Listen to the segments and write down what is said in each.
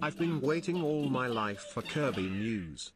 I've been waiting all my life for Kirby news.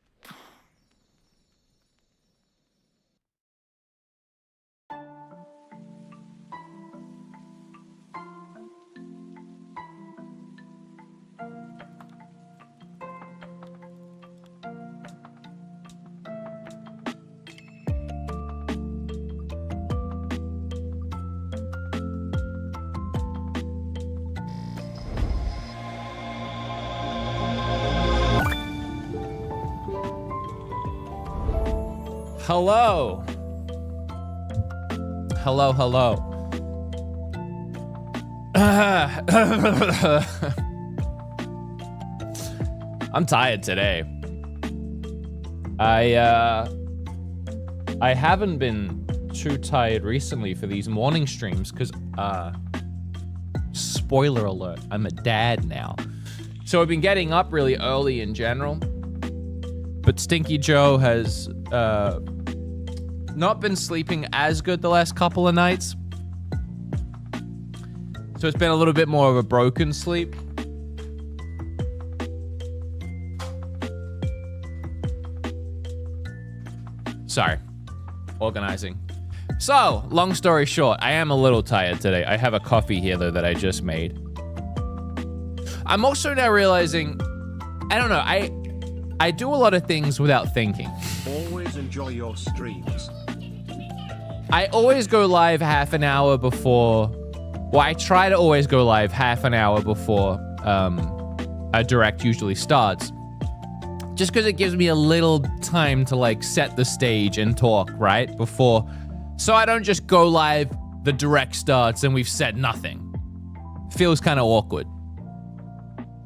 Hello. Hello, hello. I'm tired today. I haven't been too tired recently for these morning streams because, spoiler alert, I'm a dad now. So I've been getting up really early in general. But Stinky Joe has, not been sleeping as good the last couple of nights. So it's been a little bit more of a broken sleep. Sorry. Organizing. So, long story short, I am a little tired today. I have a coffee here, though, that I just made. I'm also now realizing, I don't know, I do a lot of things without thinking. Always enjoy your streams. I always go live half an hour before, well, I try to always go live half an hour before a direct usually starts. Just because it gives me a little time to like set the stage and talk, right? Before, so I don't just go live, the direct starts and we've said nothing. Feels kind of awkward.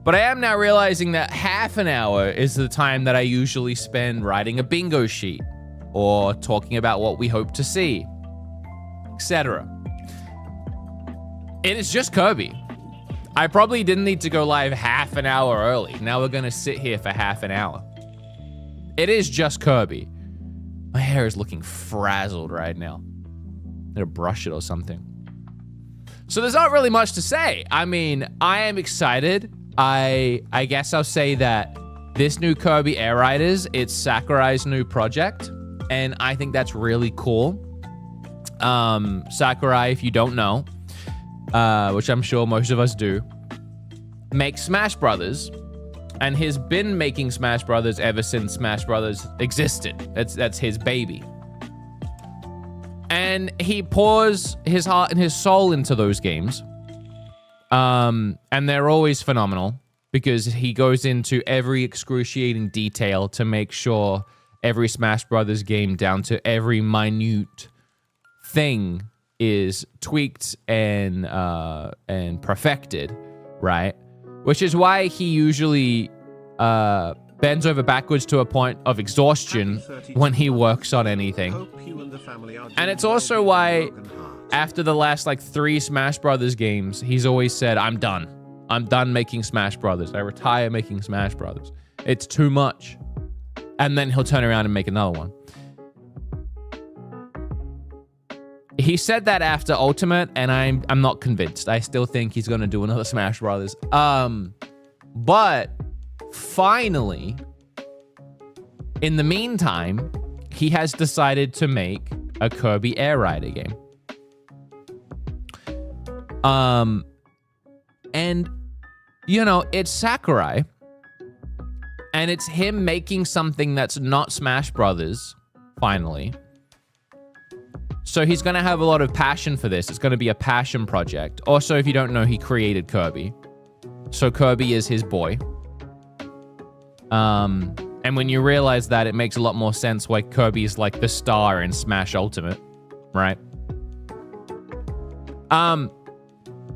But I am now realizing that half an hour is the time that I usually spend writing a bingo sheet or talking about what we hope to see, etc. It is just Kirby. I probably didn't need to go live half an hour early. Now we're gonna sit here for half an hour. It is just Kirby. My hair is looking frazzled right now. I'm gonna brush it or something. So there's not really much to say. I mean, I am excited. I guess I'll say that this new Kirby Air Riders, it's Sakurai's new project, and I think that's really cool. Sakurai, if you don't know, which I'm sure most of us do, makes Smash Brothers, and he's been making Smash Brothers ever since Smash Brothers existed. That's his baby. And he pours his heart and his soul into those games. And they're always phenomenal because he goes into every excruciating detail to make sure every Smash Brothers game down to every minute thing is tweaked and perfected, right? Which is why he usually bends over backwards to a point of exhaustion when he works on anything. And it's also why after the last like 3 Smash Brothers games, he's always said, I'm done. I'm done making Smash Brothers. I retire making Smash Brothers. It's too much. And then he'll turn around and make another one. He said that after Ultimate, and I'm not convinced. I still think he's gonna do another Smash Brothers. But finally, in the meantime, he has decided to make a Kirby Air Rider game. And, you know, it's Sakurai, and it's him making something that's not Smash Brothers, finally. So he's going to have a lot of passion for this. It's going to be a passion project. Also, if you don't know, he created Kirby. So Kirby is his boy. And when you realize that, it makes a lot more sense why Kirby is like the star in Smash Ultimate, right?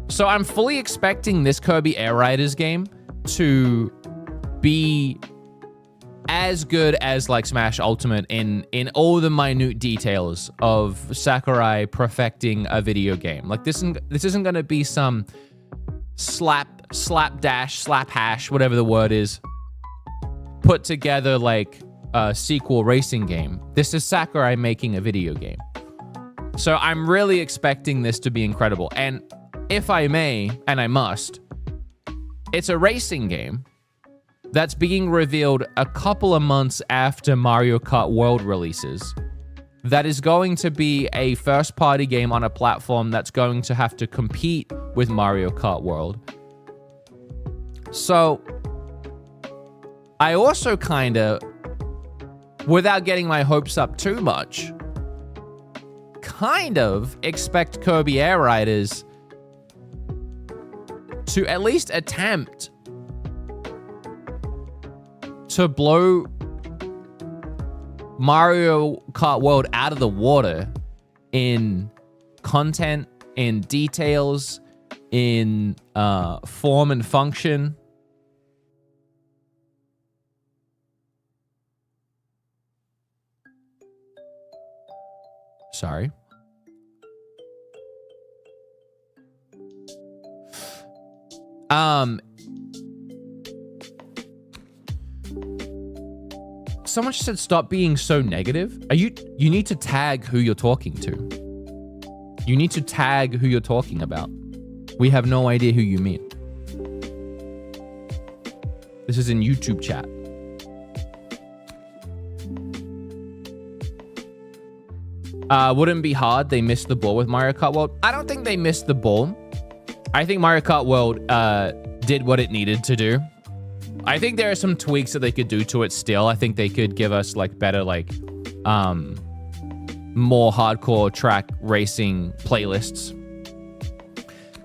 So I'm fully expecting this Kirby Air Riders game to be as good as like Smash Ultimate in all the minute details of Sakurai perfecting a video game. Like this isn't going to be some slapdash, slap hash, whatever the word is, put together like a sequel racing game. This is Sakurai making a video game. So I'm really expecting this to be incredible. And if I may, and I must, it's a racing game, that's being revealed a couple of months after Mario Kart World releases. That is going to be a first-party game on a platform that's going to have to compete with Mario Kart World. So, I also kind of, without getting my hopes up too much, kind of expect Kirby Air Riders to at least attempt to blow Mario Kart World out of the water in content, in details, in form and function. Sorry. Someone just said stop being so negative. You need to tag who you're talking to. You need to tag who you're talking about. We have no idea who you mean. This is in YouTube chat. Wouldn't be hard. They missed the ball with Mario Kart World. I don't think they missed the ball. I think Mario Kart World did what it needed to do. I think there are some tweaks that they could do to it still. I think they could give us like better, like more hardcore track racing playlists.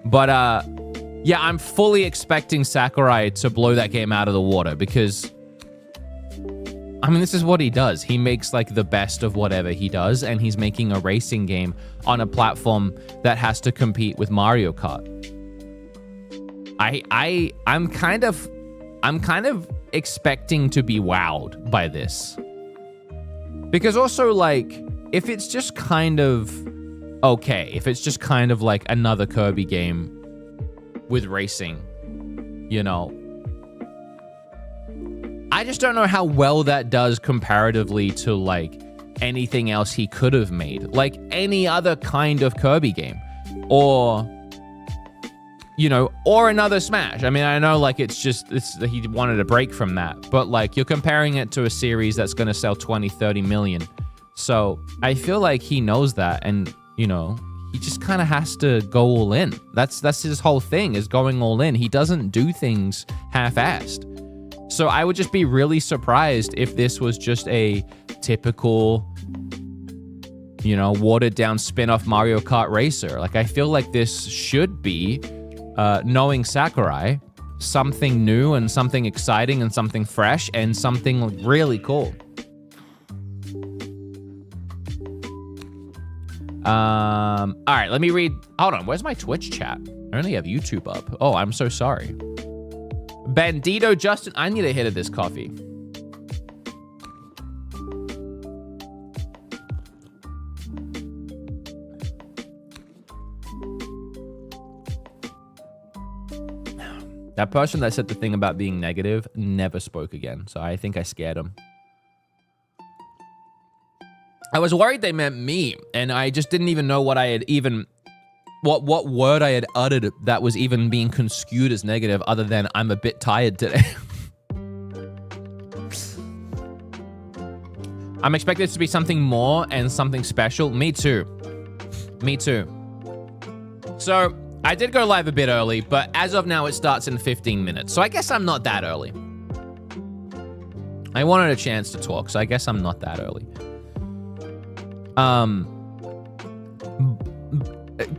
But yeah, I'm fully expecting Sakurai to blow that game out of the water because, I mean, this is what he does. He makes like the best of whatever he does, and he's making a racing game on a platform that has to compete with Mario Kart. I'm kind of expecting to be wowed by this. Because also, like, if it's just kind of okay, if it's just kind of like another Kirby game with racing, you know, I just don't know how well that does comparatively to like anything else he could have made, like any other kind of Kirby game, or, you know, or another Smash. I mean, I know like it's he wanted a break from that, but like you're comparing it to a series that's going to sell 20, 30 million. So I feel like he knows that, and you know, he just kind of has to go all in. That's his whole thing, is going all in. He doesn't do things half-assed. So I would just be really surprised if this was just a typical, you know, watered down spin-off Mario Kart racer. Like, I feel like this should be, knowing Sakurai, something new and something exciting and something fresh and something really cool. All right, let me read. Hold on, where's my Twitch chat? I only have YouTube up. Oh, I'm so sorry. Bandito Justin, I need a hit of this coffee. That person that said the thing about being negative never spoke again, so I think I scared him. I was worried they meant me, and I just didn't even know what I had even... What word I had uttered that was even being construed as negative, other than I'm a bit tired today. I'm expecting this to be something more and something special. Me too. Me too. So, I did go live a bit early, but as of now, it starts in 15 minutes. So I guess I'm not that early. I wanted a chance to talk, so I guess I'm not that early.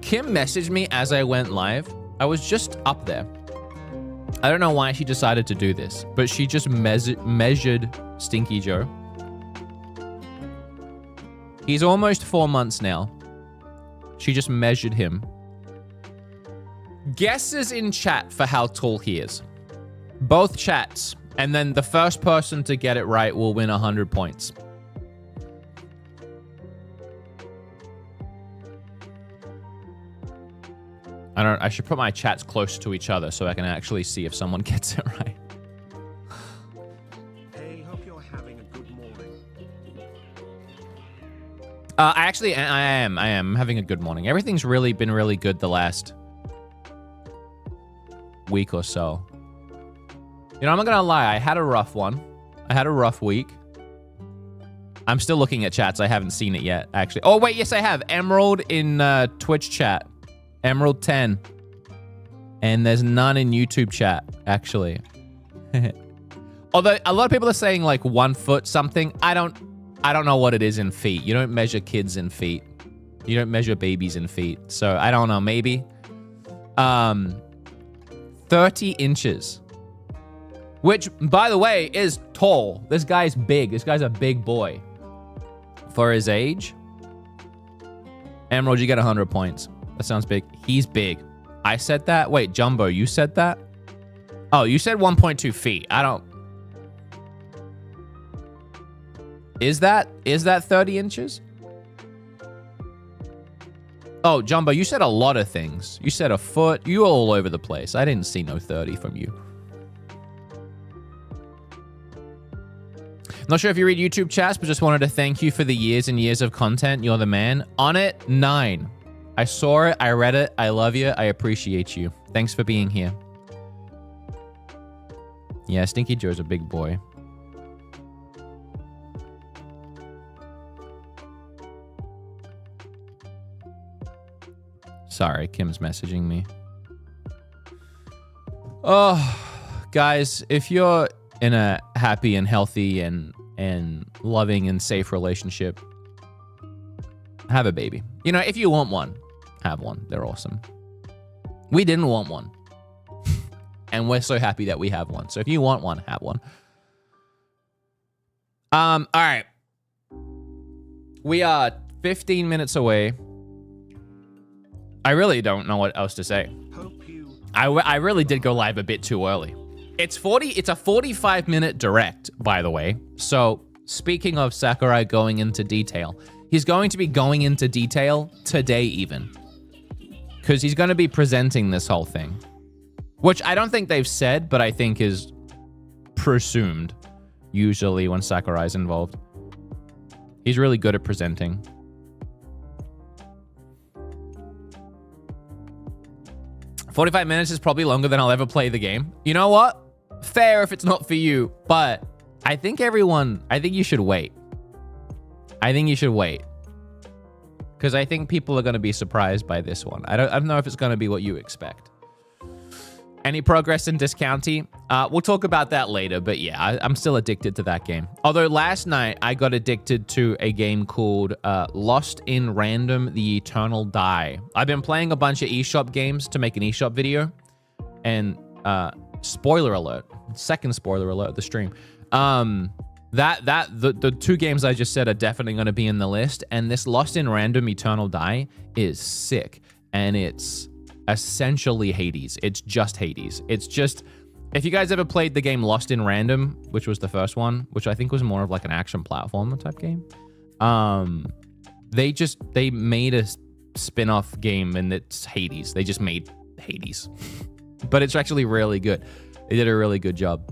Kim messaged me as I went live. I was just up there. I don't know why she decided to do this, but she just measured Stinky Joe. He's almost 4 months now. She just measured him. Guesses in chat for how tall he is. Both chats. And then the first person to get it right will win 100 points. I should put my chats close to each other so I can actually see if someone gets it right. Hey, hope you're having a good morning. I am having a good morning. Everything's really been really good the last week or so. You know, I'm not gonna lie. I had a rough one. I had a rough week. I'm still looking at chats. I haven't seen it yet, actually. Oh, wait. Yes, I have. Emerald in Twitch chat. Emerald 10. And there's none in YouTube chat, actually. Although a lot of people are saying like 1 foot something. I don't know what it is in feet. You don't measure kids in feet. You don't measure babies in feet. So I don't know. Maybe. 30 inches. Which, by the way, is tall. This guy's big. This guy's a big boy. For his age. Emerald, you get 100 points. That sounds big. He's big. I said that? Wait, Jumbo, you said that? Oh, you said 1.2 feet. I don't... Is that 30 inches? Oh, Jumbo, you said a lot of things. You said a foot. You were all over the place. I didn't see no 30 from you. Not sure if you read YouTube chats, but just wanted to thank you for the years and years of content. You're the man. On it, 9. I saw it. I read it. I love you. I appreciate you. Thanks for being here. Yeah, Stinky Joe's a big boy. Sorry, Kim's messaging me. Oh, guys, if you're in a happy and healthy and loving and safe relationship, have a baby. You know, if you want one, have one. They're awesome. We didn't want one. And we're so happy that we have one. So if you want one, have one. All right. We are 15 minutes away. I really don't know what else to say. I really did go live a bit too early. It's a 45-minute direct, by the way. So speaking of Sakurai going into detail, he's going to be going into detail today even. Because he's going to be presenting this whole thing. Which I don't think they've said, but I think is presumed usually when Sakurai's involved. He's really good at presenting. "45 minutes is probably longer than I'll ever play the game." You know what? Fair if it's not for you, but I think you should wait. I think you should wait. Because I think people are going to be surprised by this one. I don't know if it's going to be what you expect. Any progress in Discounty? We'll talk about that later, but yeah, I'm still addicted to that game. Although last night, I got addicted to a game called Lost in Random: The Eternal Die. I've been playing a bunch of eShop games to make an eShop video. And spoiler alert, second spoiler alert of the stream. The 2 games I just said are definitely going to be in the list. And this Lost in Random: Eternal Die is sick. And it's essentially Hades. It's just Hades. It's just, if you guys ever played the game Lost in Random, which was the first one, which I think was more of like an action platformer type game, they made a spin-off game and it's Hades. They just made Hades. But it's actually really good. They did a really good job.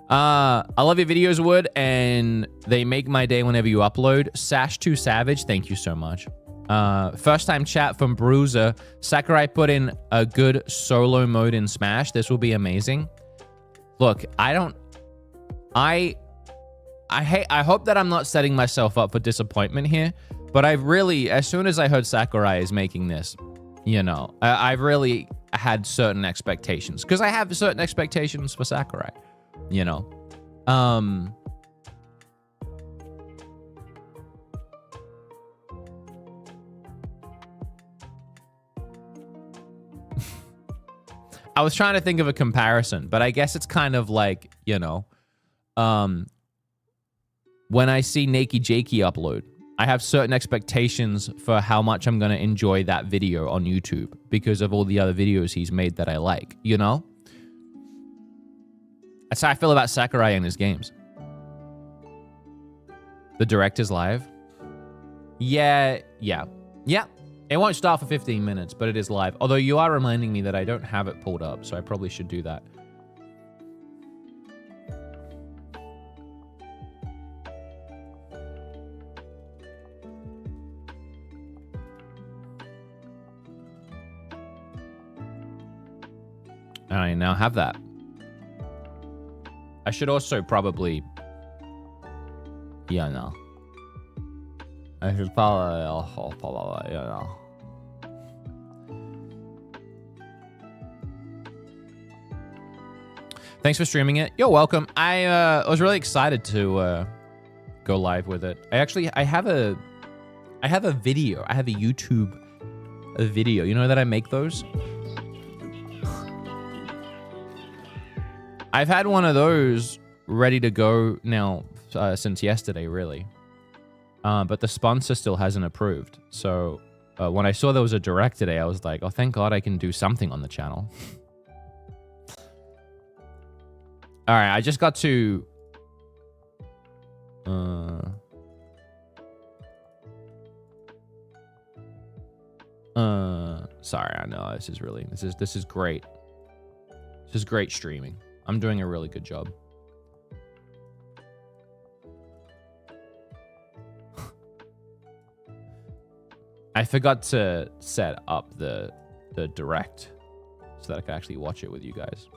I love your videos, Wood, and they make my day whenever you upload. Sash2 Savage, thank you so much. First time chat from Bruiser. Sakurai put in a good solo mode in Smash. This will be amazing. Look, I hope that I'm not setting myself up for disappointment here, but I really, as soon as I heard Sakurai is making this, you know, I've really had certain expectations because I have certain expectations for Sakurai, you know. I was trying to think of a comparison, but I guess it's kind of like, you know, when I see Nakey Jakey upload, I have certain expectations for how much I'm going to enjoy that video on YouTube because of all the other videos he's made that I like, you know? That's how I feel about Sakurai and his games. The direct is live? Yeah. It won't start for 15 minutes, but it is live. Although you are reminding me that I don't have it pulled up, so I probably should do that. And I now have that. I should also probably... Yeah, no. I should probably, you know. Thanks for streaming it. You're welcome. I was really excited to go live with it. I have a video. I have a YouTube video. You know that I make those? I've had one of those ready to go now since yesterday, really. But the sponsor still hasn't approved. So when I saw there was a direct today, I was like, oh, thank God I can do something on the channel. All right, I just got to... Sorry, I know this is great. This is great streaming. I'm doing a really good job. I forgot to set up the direct so that I could actually watch it with you guys.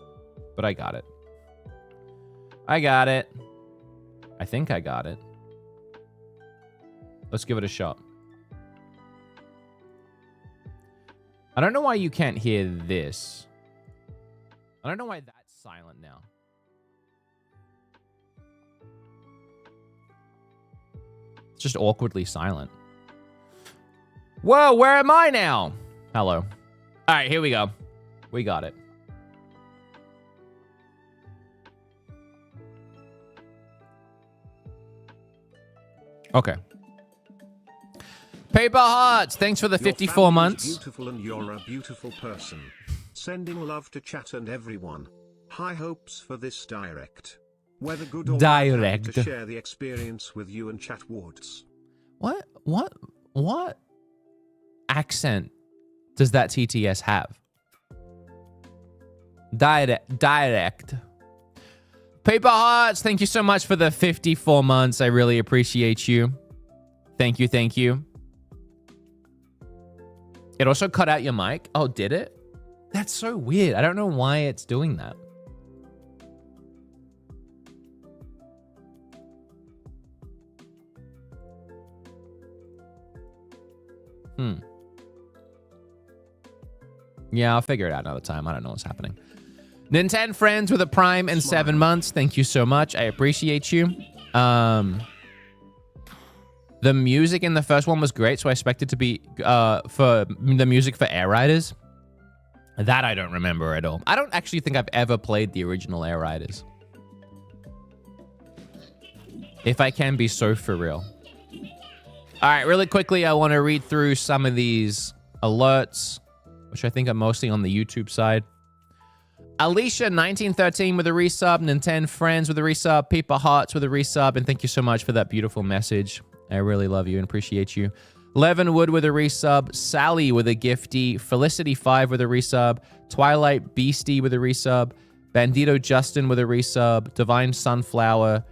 But I got it. I got it. I think I got it. Let's give it a shot. I don't know why you can't hear this. I don't know why that's silent now. It's just awkwardly silent. Whoa, where am I now? Hello. All right, here we go. We got it. Okay. Paper Hearts, thanks for the 54 months. Beautiful and you're a beautiful person. Sending love to chat and everyone. High hopes for this direct. Whether good or bad, to share the experience with you and chat Woods. What accent does that TTS have? Direct. Paper Hearts, thank you so much for the 54 months. I really appreciate you. Thank you. It also cut out your mic. Oh, did it? That's so weird. I don't know why it's doing that. Yeah, I'll figure it out another time. I don't know what's happening. Nintendo friends with a Prime and 7 months. Thank you so much. I appreciate you. The music in the first one was great, so I expect it to be for the music for Air Riders. That I don't remember at all. I don't actually think I've ever played the original Air Riders. If I can be so for real. All right, really quickly, I want to read through some of these alerts, which I think are mostly on the YouTube side. Alicia1913 with a resub, Nintendo friends with a resub, Paper Hearts with a resub, and thank you so much for that beautiful message. I really love you and appreciate you. Levinwood with a resub, Sally with a gifty, Felicity5 with a resub, Twilight Beastie with a resub, Bandito Justin with a resub, Divine Sunflower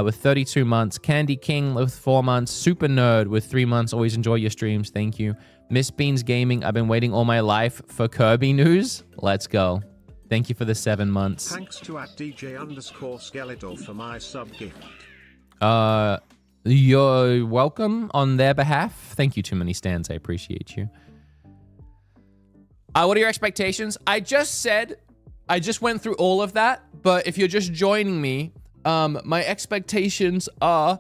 with 32 months, Candy King with 4 months, Super Nerd with 3 months. Always enjoy your streams. Thank you. Miss Beans Gaming, I've been waiting all my life for Kirby news. Let's go. Thank you for the 7 months. Thanks to @DJ_Skeletor for my sub gift. You're welcome on their behalf. Thank you, Too Many Stands. I appreciate you. What are your expectations? I just went through all of that, but if you're just joining me, my expectations are,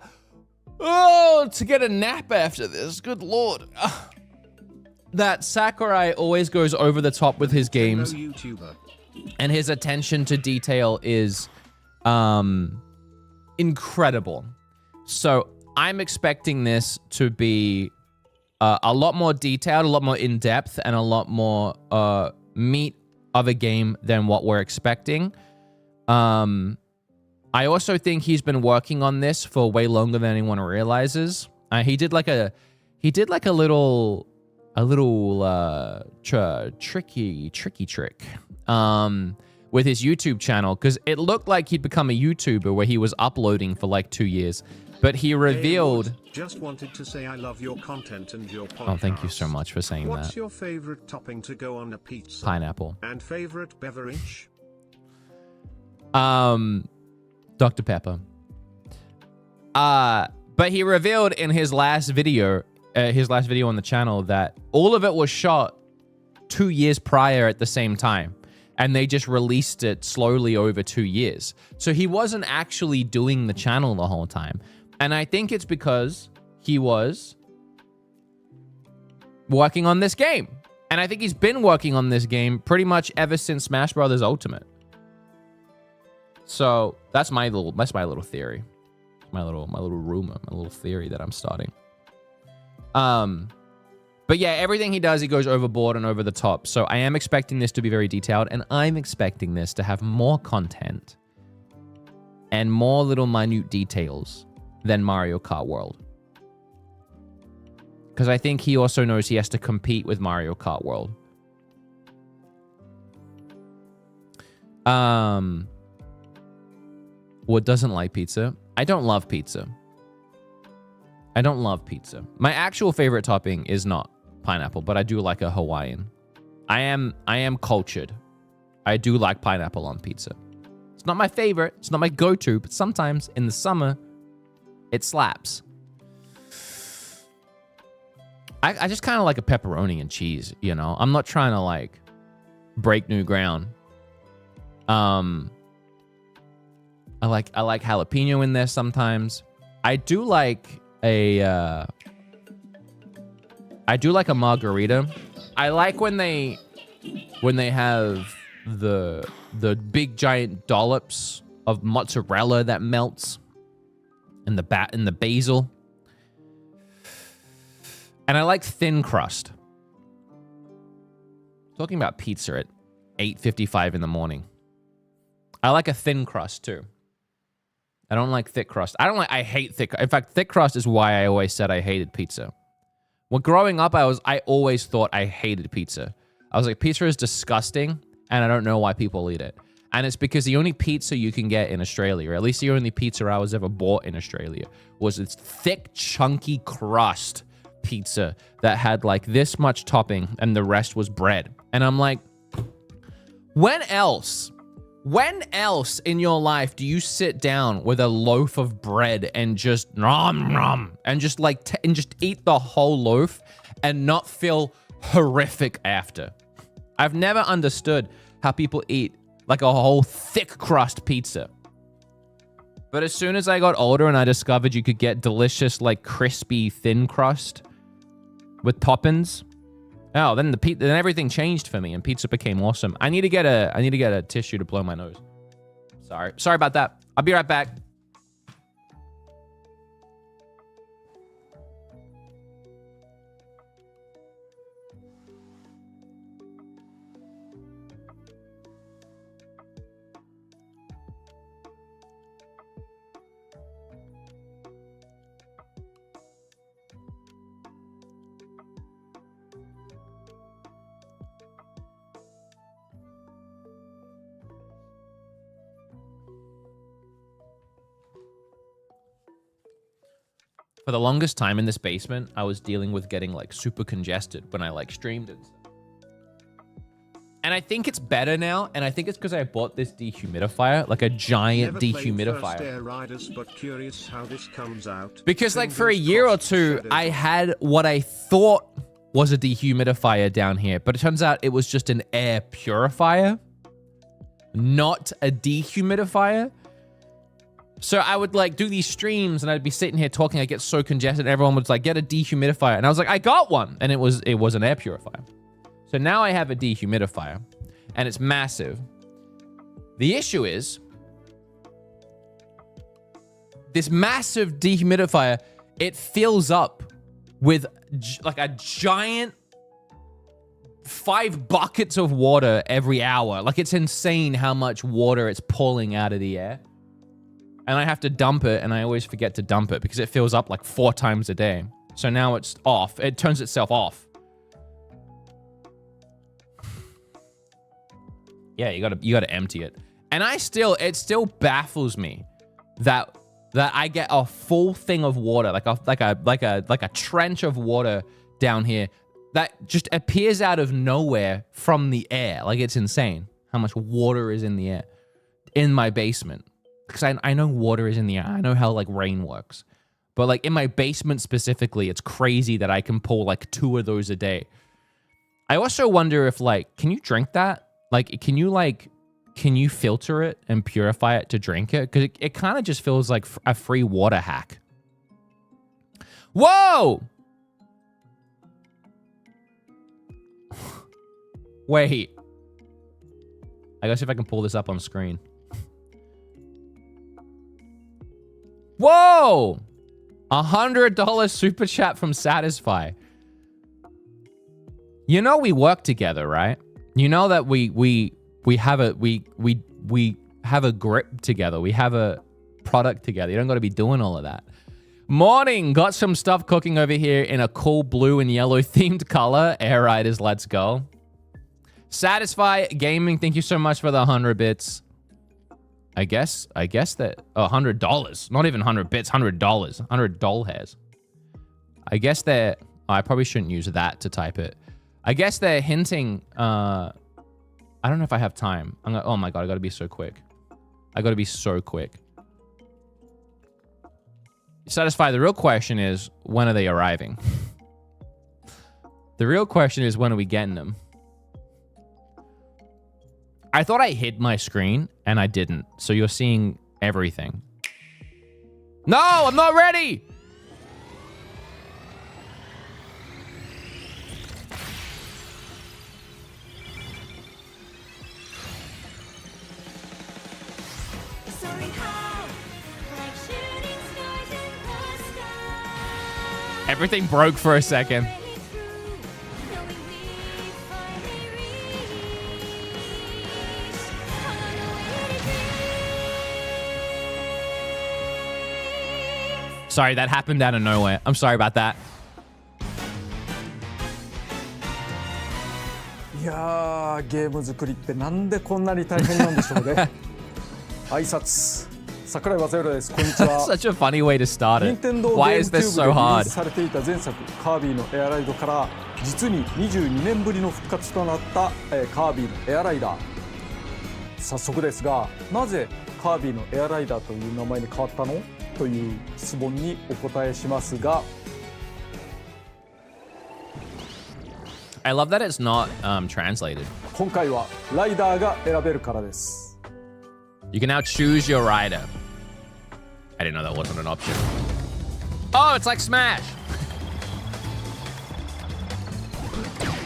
to get a nap after this. Good Lord. That Sakurai always goes over the top with his games. And his attention to detail is incredible. So I'm expecting this to be a lot more detailed, a lot more in-depth, and a lot more meat of a game than what we're expecting. I also think he's been working on this for way longer than anyone realizes. He did like a little tricky trick with with his YouTube channel, because it looked like he'd become a YouTuber where he was uploading for like 2 years. But he revealed... Just wanted to say I love your content and your podcast. Oh, thank you so much for saying that. What's your favorite topping to go on a pizza? Pineapple. And favorite beverage? Dr. Pepper. But he revealed in his last video on the channel that all of it was shot 2 years prior at the same time. And they just released it slowly over 2 years. So he wasn't actually doing the channel the whole time. And I think it's because he was working on this game. And I think he's been working on this game pretty much ever since Smash Brothers Ultimate. So that's my little theory. My little rumor, my little theory that I'm starting. But yeah, everything he does, he goes overboard and over the top. So I am expecting this to be very detailed, and I'm expecting this to have more content and more little minute details than Mario Kart World. Because I think he also knows he has to compete with Mario Kart World. What doesn't like pizza? I don't love pizza. I don't love pizza. My actual favorite topping is not pineapple, but I do like a Hawaiian. I am cultured. I do like pineapple on pizza. It's not my favorite. It's not my go-to, but sometimes in the summer, it slaps. I just kind of like a pepperoni and cheese, you know? I'm not trying to like break new ground. I like jalapeno in there sometimes. I do like a margarita. I like when they have the big giant dollops of mozzarella that melts and the basil. And I like thin crust. Talking about pizza at 8:55 in the morning. I like a thin crust too. I don't like thick crust. I hate thick. In fact, thick crust is why I always said I hated pizza. When growing up, I always thought I hated pizza. I was like, pizza is disgusting, and I don't know why people eat it. And it's because the only pizza you can get in Australia, or at least the only pizza I was ever bought in Australia, was this thick, chunky crust pizza that had like this much topping, and the rest was bread. And I'm like, when else in your life do you sit down with a loaf of bread and just nom nom and just like and just eat the whole loaf and not feel horrific after? I've never understood how people eat like a whole thick crust pizza. But as soon as I got older and I discovered you could get delicious like crispy thin crust with toppings, oh, then then everything changed for me and pizza became awesome. I need to get a tissue to blow my nose. Sorry about that. I'll be right back. For the longest time in this basement, I was dealing with getting like super congested when I like streamed it. And I think it's better now, and I think it's because I bought this dehumidifier, like a giant dehumidifier. Air Riders, but curious how this comes out. Because like for a year or two, I had what I thought was a dehumidifier down here, but it turns out it was just an air purifier, not a dehumidifier. So I would like do these streams and I'd be sitting here talking. I get so congested and everyone was like, get a dehumidifier. And I was like, I got one. And it was an air purifier. So now I have a dehumidifier and it's massive. The issue is this massive dehumidifier, it fills up with like a giant 5 buckets of water every hour. Like it's insane how much water it's pulling out of the air. And I have to dump it, and I always forget to dump it because it fills up like 4 times a day. So now it's off. It turns itself off. Yeah, you gotta empty it. And it still baffles me that I get a full thing of water, like a trench of water down here that just appears out of nowhere from the air. Like, it's insane how much water is in the air in my basement. Because I know water is in the air. I know how like rain works. But like in my basement specifically, it's crazy that I can pull like 2 of those a day. I also wonder if like, can you drink that? Like, can you filter it and purify it to drink it? Because it kind of just feels like a free water hack. Whoa! Wait. I gotta see if I can pull this up on screen. Whoa! $100 super chat from Satisfy. You know we work together, right? You know that we have a grip together. We have a product together. You don't got to be doing all of that. Morning. Got some stuff cooking over here in a cool blue and yellow themed color. Air Riders, let's go. Satisfy Gaming, thank you so much for the 100 bits. I guess that $100, not even 100 bits, $100, 100 doll hairs. I guess that I probably shouldn't use that to type it. I guess they're hinting. I don't know if I have time. Oh my god, I gotta be so quick. I gotta be so quick. Satisfy. The real question is, when are they arriving? The real question is, when are we getting them? I thought I hid my screen, and I didn't. So you're seeing everything. No, I'm not ready! Everything broke for a second. Sorry, that happened out of nowhere. I'm sorry about that. いやー、ゲーム作りってなんでこんなに大変なんでしょうね。挨拶。桜井和弘です。こんにちは。Such a funny way to start it. 任天堂 Why ゲー is ム this キュー so ブでリリー hard? スされていた前作カービィのエアライドから実に22年ぶりの復活となった、カービィのエアライダー。早速ですが、なぜカービィのエアライダーという名前に変わったのという質問にお答えしますが、 I love that it's not translated. 今回はライダーが選べるからです。 You can now choose your rider. I didn't know that wasn't an option. Oh, it's like Smash.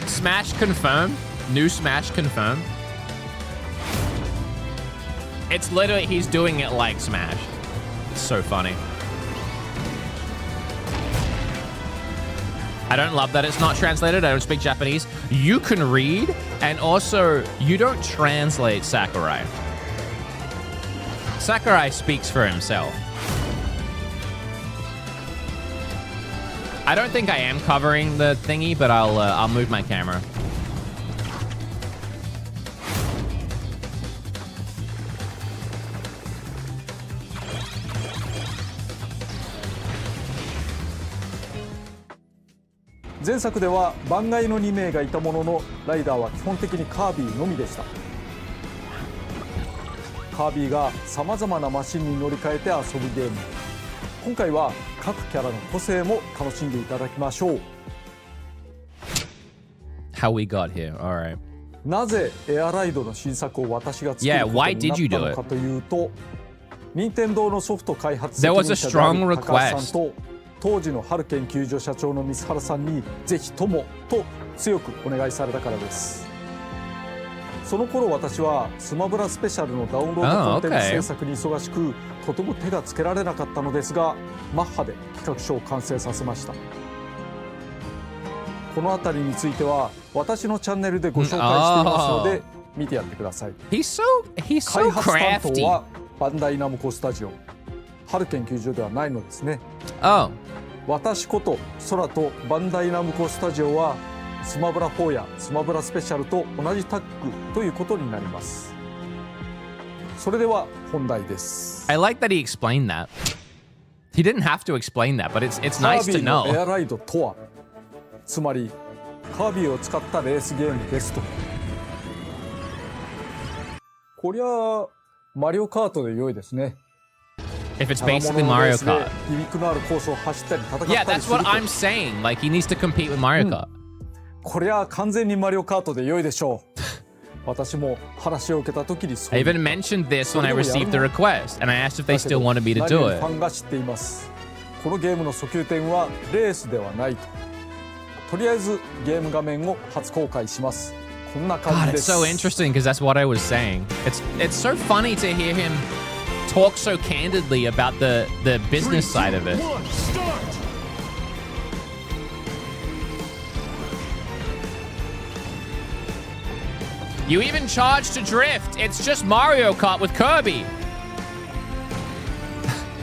Smash confirmed. New Smash confirmed. It's literally, he's doing it like Smash. It's so funny. I don't love that it's not translated. I don't speak Japanese. You can read, and also, you don't translate Sakurai. Sakurai speaks for himself. I don't think I am covering the thingy, but I'll move my camera.「前作では番外の2名がいたものの、ライダーは基本的にカービィのみでした。カービィがさまざまなマシンに乗り換えて遊ぶゲーム。今回は各キャラの個性も楽しんでいただきましょう。 How we got here, alright. なぜエアライドの新作を私が作ることになったのかというと、任天堂のソフト開発責任者である高橋さんと当時の春研究所社長の水原さんにぜひともと強くお願いされたからです。その頃私はスマブラスペシャルのダウンロードコンテンツ制作に忙しく、とても手がつけられなかったのですが、マッハで企画書を完成させました。この辺りについては私のチャンネルでご紹介していますので見てやってください。 He's so 開発担当 crafty. はバンダイナムコスタジオ、春研究所ではないのですね。 Oh. 私こと空とバンダイナムコスタジオはスマブラ4やスマブラスペシャルと同じタッグということになります。それでは本題です。I like that he explained that. He didn't have to explain that, but it's nice to カービーのエ know. アライドとは、つまりカービィを使ったレースゲームですと。こりゃマリオカートで良いですね。If it's basically Mario Kart. 響きのあるコースを走ったり戦ったり Yeah, す that's ると。 what I'm saying. Like, he needs to compete with Mario Kart. こりゃ完全にマリオカートで良いでしょう。私も話を受けた時にそう I even mentioned this when I received the request, and I asked if they still wanted me to do ファ it. ンが知っています。このゲームの訴求点はレースではないと。とりあえずゲーム画面を初公開します。こんな感 God, じで it's す。 so interesting because that's what I was saying. It's so funny to hear him talk so candidly about the business side of it. You even charge to drift. It's just Mario Kart with Kirby.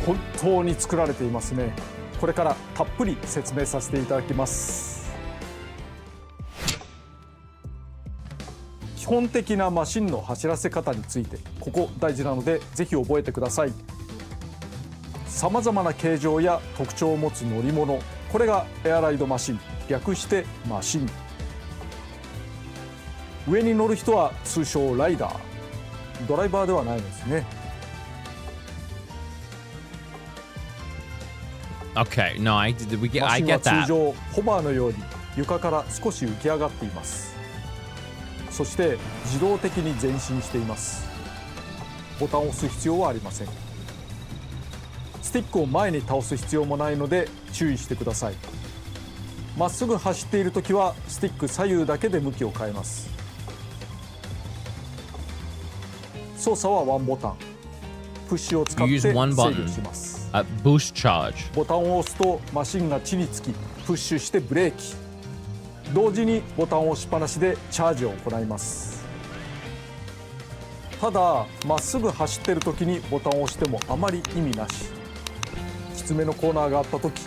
本当に作られていますね。これからたっぷり説明させていただきます。基本的なマシンの走らせ方について、ここ大事なのでぜひ覚えてください。さまざまな形状や特徴を持つ乗り物、これがエアライドマシン、略してマシン。上に乗る人は通称ライダー、ドライバーではないんですね。Okay, no, I マシ get ンは that. 通常ホバーのように床から少し浮き上がっています。そして自動的に前進しています。ボタンを押す必要はありません。スティックを前に倒す必要もないので注意してください。まっすぐ走っているときはスティック左右だけで向きを変えます。操作はワンボタン。プッシュを使って You 制 use one 御 button. します。Boost charge. ボタンを押すとマシンが地につきプッシュしてブレーキ。同時にボタンを押しっぱなしでチャージを行います。ただまっすぐ走っている時にボタンを押してもあまり意味なし。きつめのコーナーがあった時、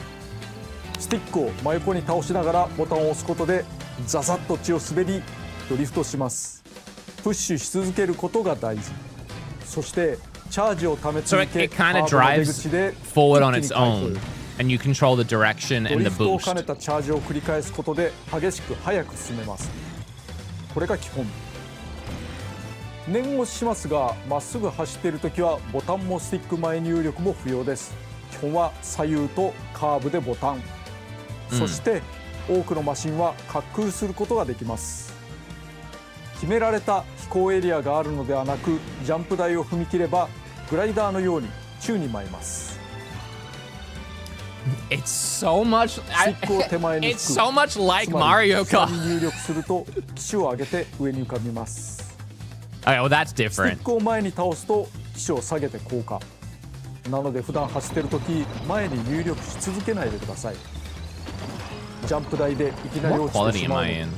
スティックを真横に倒しながらボタンを押すことでザザッと血を滑りドリフトします。プッシュし続けることが大事。そしてチャージをため So 続け it kind of カーブの出 drives 口で forward on 一気 its に回復。 own, and you control the direction ド and リ the フトを兼ね boost. たチャージを繰り返すことで激しく速く進めます。これが基本。念押ししますが、まっすぐ走っているときはボタンもスティック前入力も不要です。基本は左右とカーブでボタン。そして多くのマシンは滑空することができます。決められた飛行エリアがあるのではなく、ジャンプ台を踏み切ればグライダーのように宙に舞います。It's so much. スティックを手前に引く。 It's so much like つまり Mario 下 Kart. に入力すると機首を上げて上に浮かびます。 Okay, well, that's スティ different. ックを前に倒すと機首を下げて降下。なので普段走っているとき前に入力し続けないでください。ジャンプ台でいきなり What 落ちて quality しま am うの I で、 in?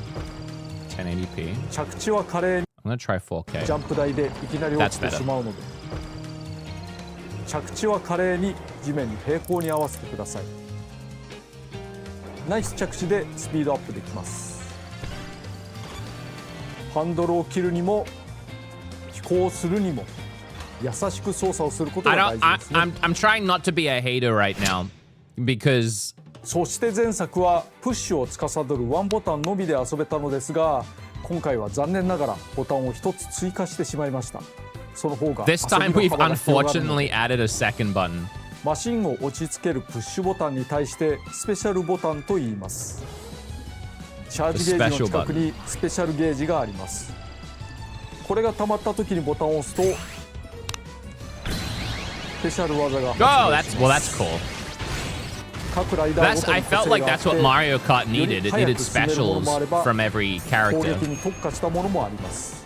1080p. 着地は華麗に I'm gonna try 4K. ジャンプ台でいきなり落ちてしまうので、着地は華麗に地面に平行に合わせてください。ナイス着地でスピードアップできます。ハンドルを切るにも飛行するにも優しく操作をすることが I 大 don't. 事ですね。 I'm trying not to be a hater right now because そして前作はプッシュを司るワンボタンのみで遊べたのですが、今回は残念ながらボタンを一つ追加してしまいました。その方が this time 遊び we've の幅が広がるので、 unfortunately added a second button. マシンを落ち着けるプッシュボタンに対してスペシャルボタンと言います。チャージゲージの近くにスペシャルゲージがあります。これが溜まった時にボタンを押すとスペシャル技が Oh, 発 that's 動 well, し that's ます。 cool. 各ライダーご That's とに I 個 felt 性 like があっ that's what て、 Mario Kart needed. It より needed 速く進めるもの specials もあれば、 from every 攻 character. 撃に特化したものもあります。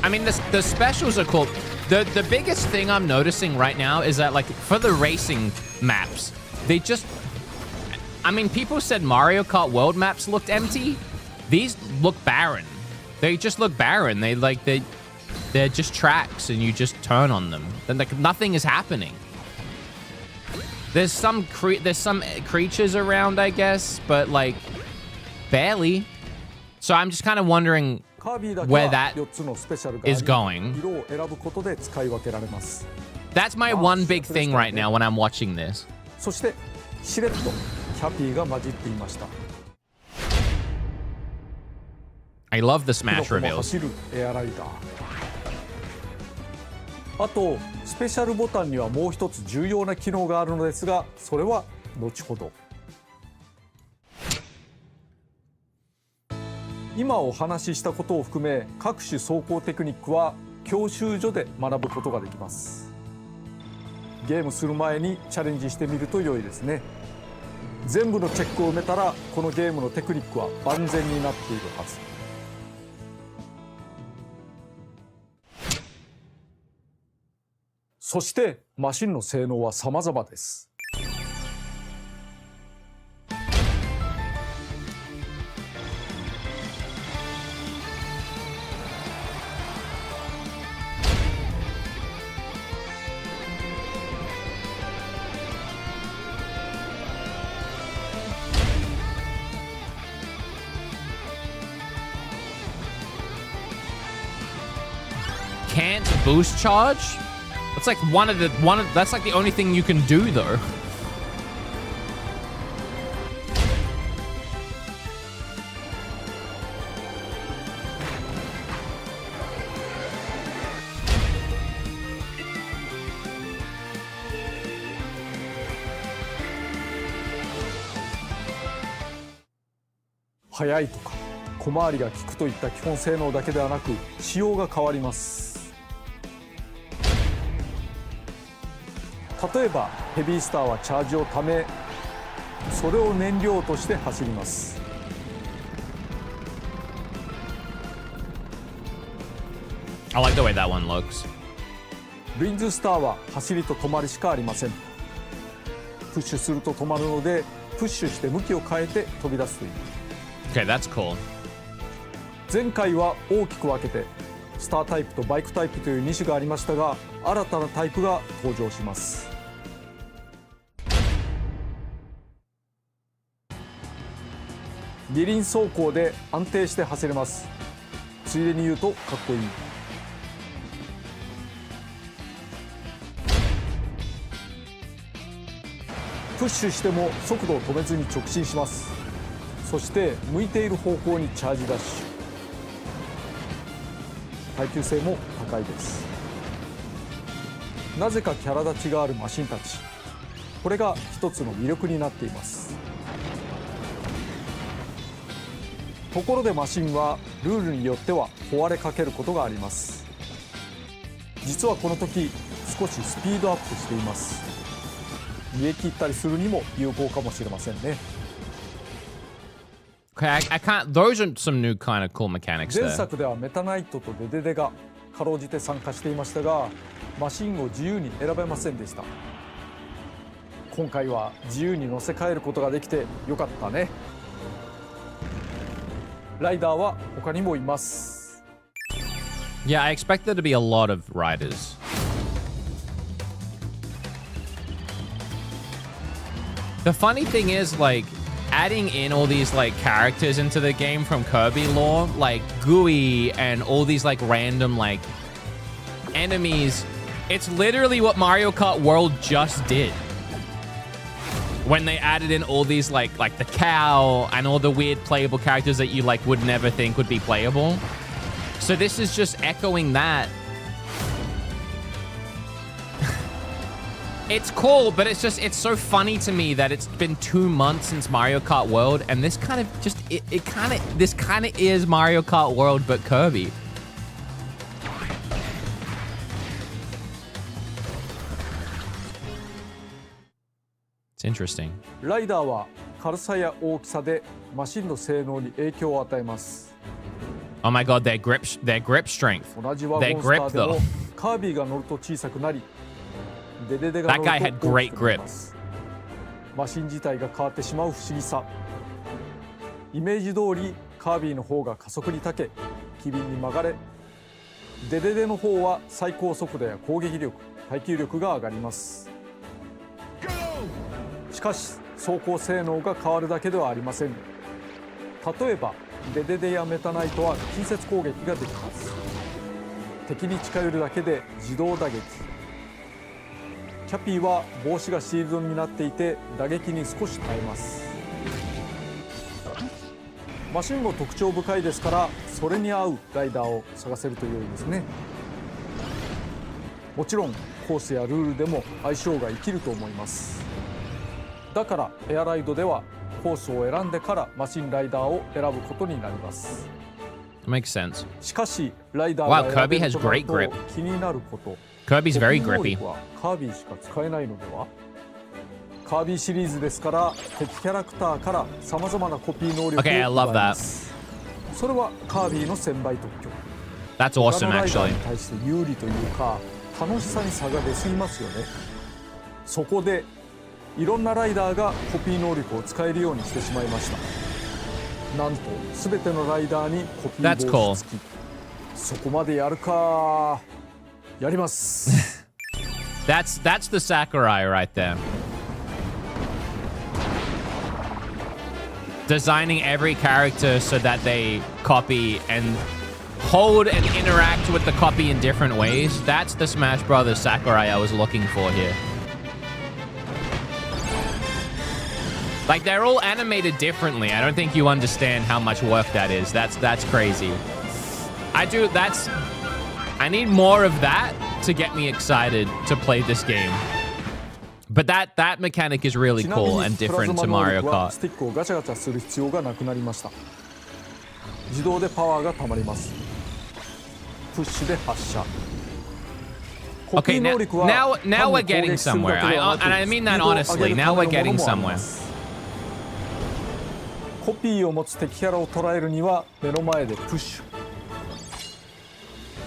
I mean, the specials are cool. The biggest thing I'm noticing right now is that, like, for the racing maps, they just... I mean, people said Mario Kart World maps looked empty. These look barren. They just look barren. They're just tracks, and you just turn on them. Then like nothing is happening. There's some creatures around, I guess, but like barely. So I'm just kind of wondering where that is going. That's my one big thing right now when I'm watching this. I love the Smash reveals. あとスペシャルボタンにはもう一つ重要な機能があるのですが、それは後ほど。今お話ししたことを含め、各種走行テクニックは教習所で学ぶことができます。ゲームする前にチャレンジしてみると良いですね。全部のチェックを埋めたら、このゲームのテクニックは万全になっているはず。そしてマシンの性能は様々です。Can't boost charge? That's like that's like the only thing you can do though.速いとか小回りが利くといった基本性能だけではなく、仕様が変わります。例えばヘビースターはチャージをため、それを燃料として走ります。I like the way that one looks. ウィンズスターは走りと止まりしかありません。プッシュすると止まるので、プッシュして向きを変えて飛び出すという。Okay, that's cool. 前回は大きく分けてスタータイプとバイクタイプという2種がありましたが、新たなタイプが登場します。二輪走行で安定して走れます。ついでに言うとかっこいい。プッシュしても速度を止めずに直進します。そして向いている方向にチャージダッシュ。耐久性も高いです。なぜかキャラ立ちがあるマシンたち、これが一つの魅力になっています。ところでマシンはルールによっては壊れかけることがあります。実はこの時少しスピードアップしています。逃げ切ったりするにも有効かもしれませんね。Okay, I can't. Those are some new kind of cool mechanics there. 前作ではメタナイトとデデデがかろうじて参加していましたが、マシンを自由に選べませんでした。今回は自由に乗せ替えることができてよかったね。ライダーは他にもいます。Yeah, I expect there to be a lot of riders. The funny thing is, like, adding in all these, like, characters into the game from Kirby lore, like Gooey and all these, like, random, like, enemies, it's literally what Mario Kart World just did. When they added in all these, like the cow and all the weird playable characters that you, like, would never think would be playable. So this is just echoing that. It's cool, but it's so funny to me that it's been 2 months since Mario Kart World, and this kind of just, this kind of is Mario Kart World, but Kirby. It's interesting. ライダーは軽さや大きさでマシンの性能に影響を与えます。Oh my god, their grip strength. 同じワゴンスターでもカービィが乗ると小さくなり、デデデが乗ると大きくなります。マシン自体が変わってしまう不思議さ。イメージ通りカービィの方が加速に長け、機敏に曲がれ、デデデの方は最高速度や攻撃力、耐久力が上がります。しかし走行性能が変わるだけではありません。例えばデデデやメタナイトは近接攻撃ができます。敵に近寄るだけで自動打撃。キャピーは帽子がシールドになっていて打撃に少し耐えます。マシンも特徴深いですから、それに合うライダーを探せると良いですね。もちろんコースやルールでも相性が生きると思います。だからエアライドではコースを選んでからマシンライダーを選ぶことになります。Makes sense. しかしライダーが選べるとなると気になること。Kirby's very grippy. カービィしか使えないのでは？カービィシリーズですから敵キャラクターからさまざまなコピー能力を奪います。それはカービィの1000倍特許。That's awesome, 他のライダー actually. に対して有利というか楽しさに差が出すぎますよね。そこでいろんなライダーがコピー能力を使えるようにしてしまいました。なんと全てのライダーにコピー防止付き。そこまでやるか。やります。That's the Sakurai right there. Designing every character so that they copy and hold and interact with the copy in different ways. That's the Smash Brothers Sakurai I was looking for here. Like, they're all animated differently. I don't think you understand how much work that is. That's crazy. I need more of that to get me excited to play this game. But that mechanic is really cool and different to Mario Kart. スティックをガチャガチャする必要がなくなりました。自動でパワーがたまります。プッシュで発射。Okay, now we're getting somewhere. And I mean that honestly. Now we're getting somewhere. コピーを持つ敵キャラを捉えるには目の前でプッシュ。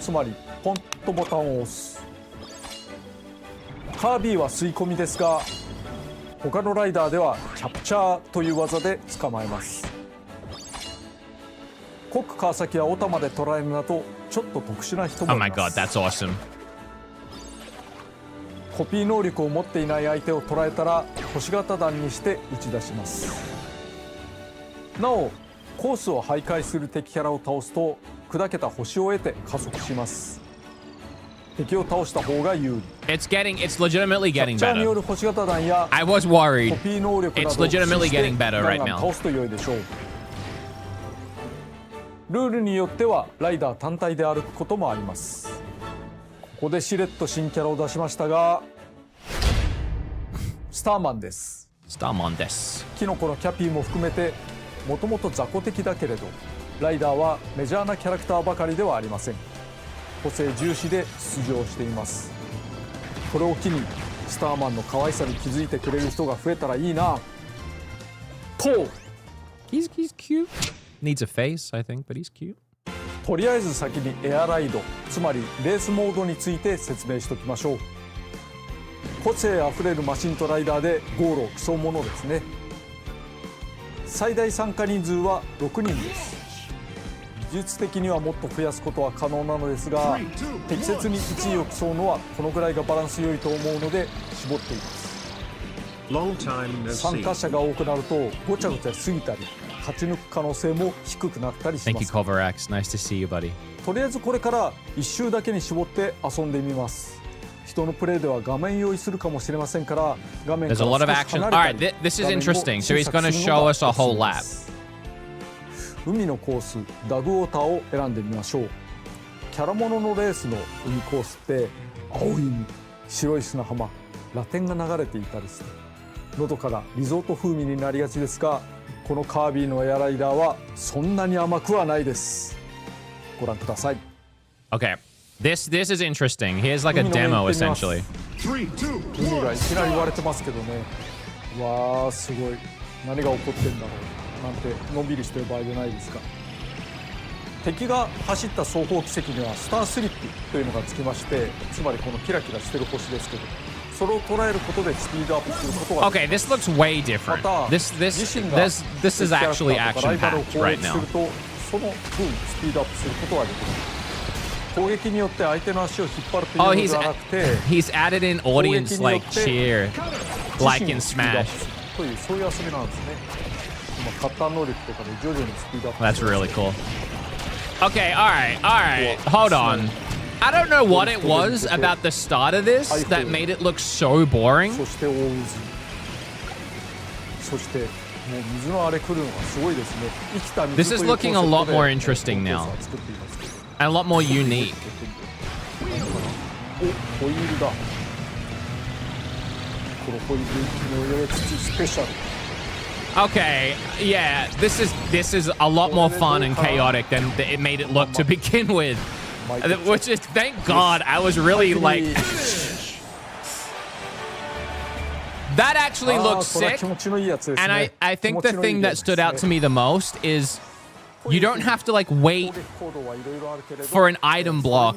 つまりポンとボタンを押す。カービィは吸い込みですが、他のライダーではキャプチャーという技で捕まえます。コック川崎やオタまで捉えるなどちょっと特殊な人もいます。 Oh my god, that's awesome. コピー能力を持っていない相手を捉えたら星型弾にして打ち出します。なおコースを徘徊する敵キャラを倒すと砕けた星を得て加速します。敵を倒した方が有利。It's legitimately getting キャプチャーによ better. る星型弾や I was worried. コピー能力な It's どを駆使 legitimately して getting better ガ right ンガン now. 倒すと良いでしょう。ルールによってはライダー単体で歩くこともあります。ここでしれっと新キャラを出しましたが、スターマンです。スターマンです。キノコのキャピーも含めてもともと雑魚的だけれど、ライダーはメジャーなキャラクターばかりではありません。個性重視で出場しています。これを機にスターマンの可愛さに気づいてくれる人が増えたらいいなと。 He's cute. Needs a face, I think, but he's cute. とりあえず先にエアライド、つまりレースモードについて説明しておきましょう。個性あふれるマシンとライダーでゴールを競うものですね。最大参加人数は6人です。技術的にはもっと増やすことは可能なのですが、適切に1位を競うのはこのぐらいがバランス良いと思うので絞っています。参加者が多くなるとごちゃごちゃしすぎたり勝ち抜く可能性も低くなったりします。 Thank you, Kovarex. Nice to see you, buddy. とりあえずこれから1周だけに絞って遊んでみます。人のプレイでは画面用意するかもしれませんから、画面から There's a lot of 少し action. 離れた Alright, り this is interesting. So he's gonna show us a whole lap. 海のコース、ダグウォーターを選んでみましょう。キャラモノのレースの海コースって青い海、白い砂浜、ラテンが流れていたりしてのどかなリゾート風味になりがちですが、このカービィのエアライダーはそんなに甘くはないです。ご覧ください。 Okay. This is interesting. Here's like a demo, essentially. 海がいきなり割れてますけどね。わー、すごい。何が起こってんだろうなんてのんびりしてる場合じゃないですか。敵が走った双方軌跡にはスタースリップというのがつきまして、つまりこのキラキラしてる星ですけど、Okay, this looks way different. This is actually action-packed right now. Oh, he's added in audience like cheer, like in Smash. That's really cool. Okay, all right. Hold on. I don't know what it was about the start of this that made it look so boring. This is looking a lot more interesting now. And a lot more unique. Okay, yeah, this is a lot more fun and chaotic than it made it look to begin with. Which is, thank God, I was really like... That actually looks sick. And I think the thing that stood out to me the most is you don't have to like wait for an item block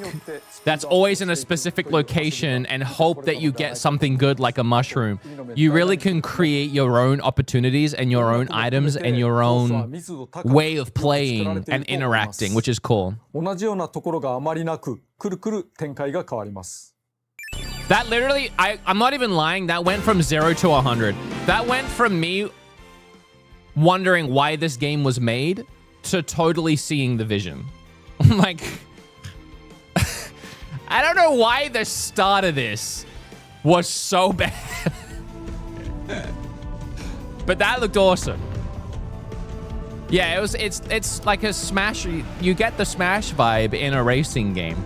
that's always in a specific location and hope that you get something good like a mushroom. You really can create your own opportunities and your own items and your own way of playing and interacting, which is cool. That literally, I'm not even lying, that went from 0 to 100. That went from me wondering why this game was made to totally seeing the vision. Like, I don't know why the start of this was so bad. But that looked awesome. Yeah, it's like a Smash, you get the Smash vibe in a racing game.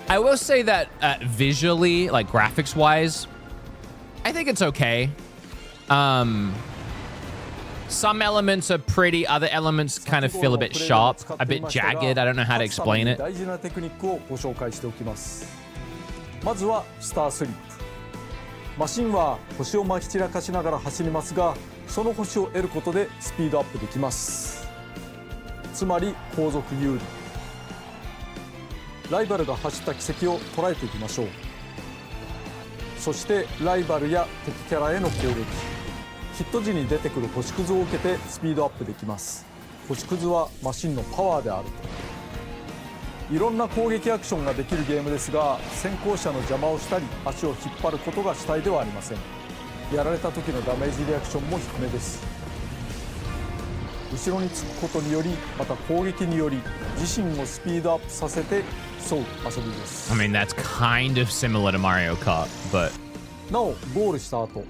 I will say that visually, like graphics-wise, I think it's okay. Some elements are pretty, other elements kind of feel a bit sharp, a bit jagged. I don't know how to explain it. まずはスタースリップ。マシンは星をまき散らかしながら走りますが、その星を得ることでスピードアップできます。つまり後続有利。ライバルが走った軌跡を捉えていきましょう。そしてライバルや敵キャラへの攻撃、ヒット時に出てくる星屑を受けてスピードアップできます。星屑はマシンのパワーであると。いろんな攻撃アクションができるゲームですが、先行者の邪魔をしたり足を引っ張ることが主体ではありません。やられた時のダメージリアクションも低めです。後ろにつくことにより、また攻撃により自身をスピードアップさせて競う遊びです。I mean, that's kind of similar to Mario Kart, but なおゴールした後、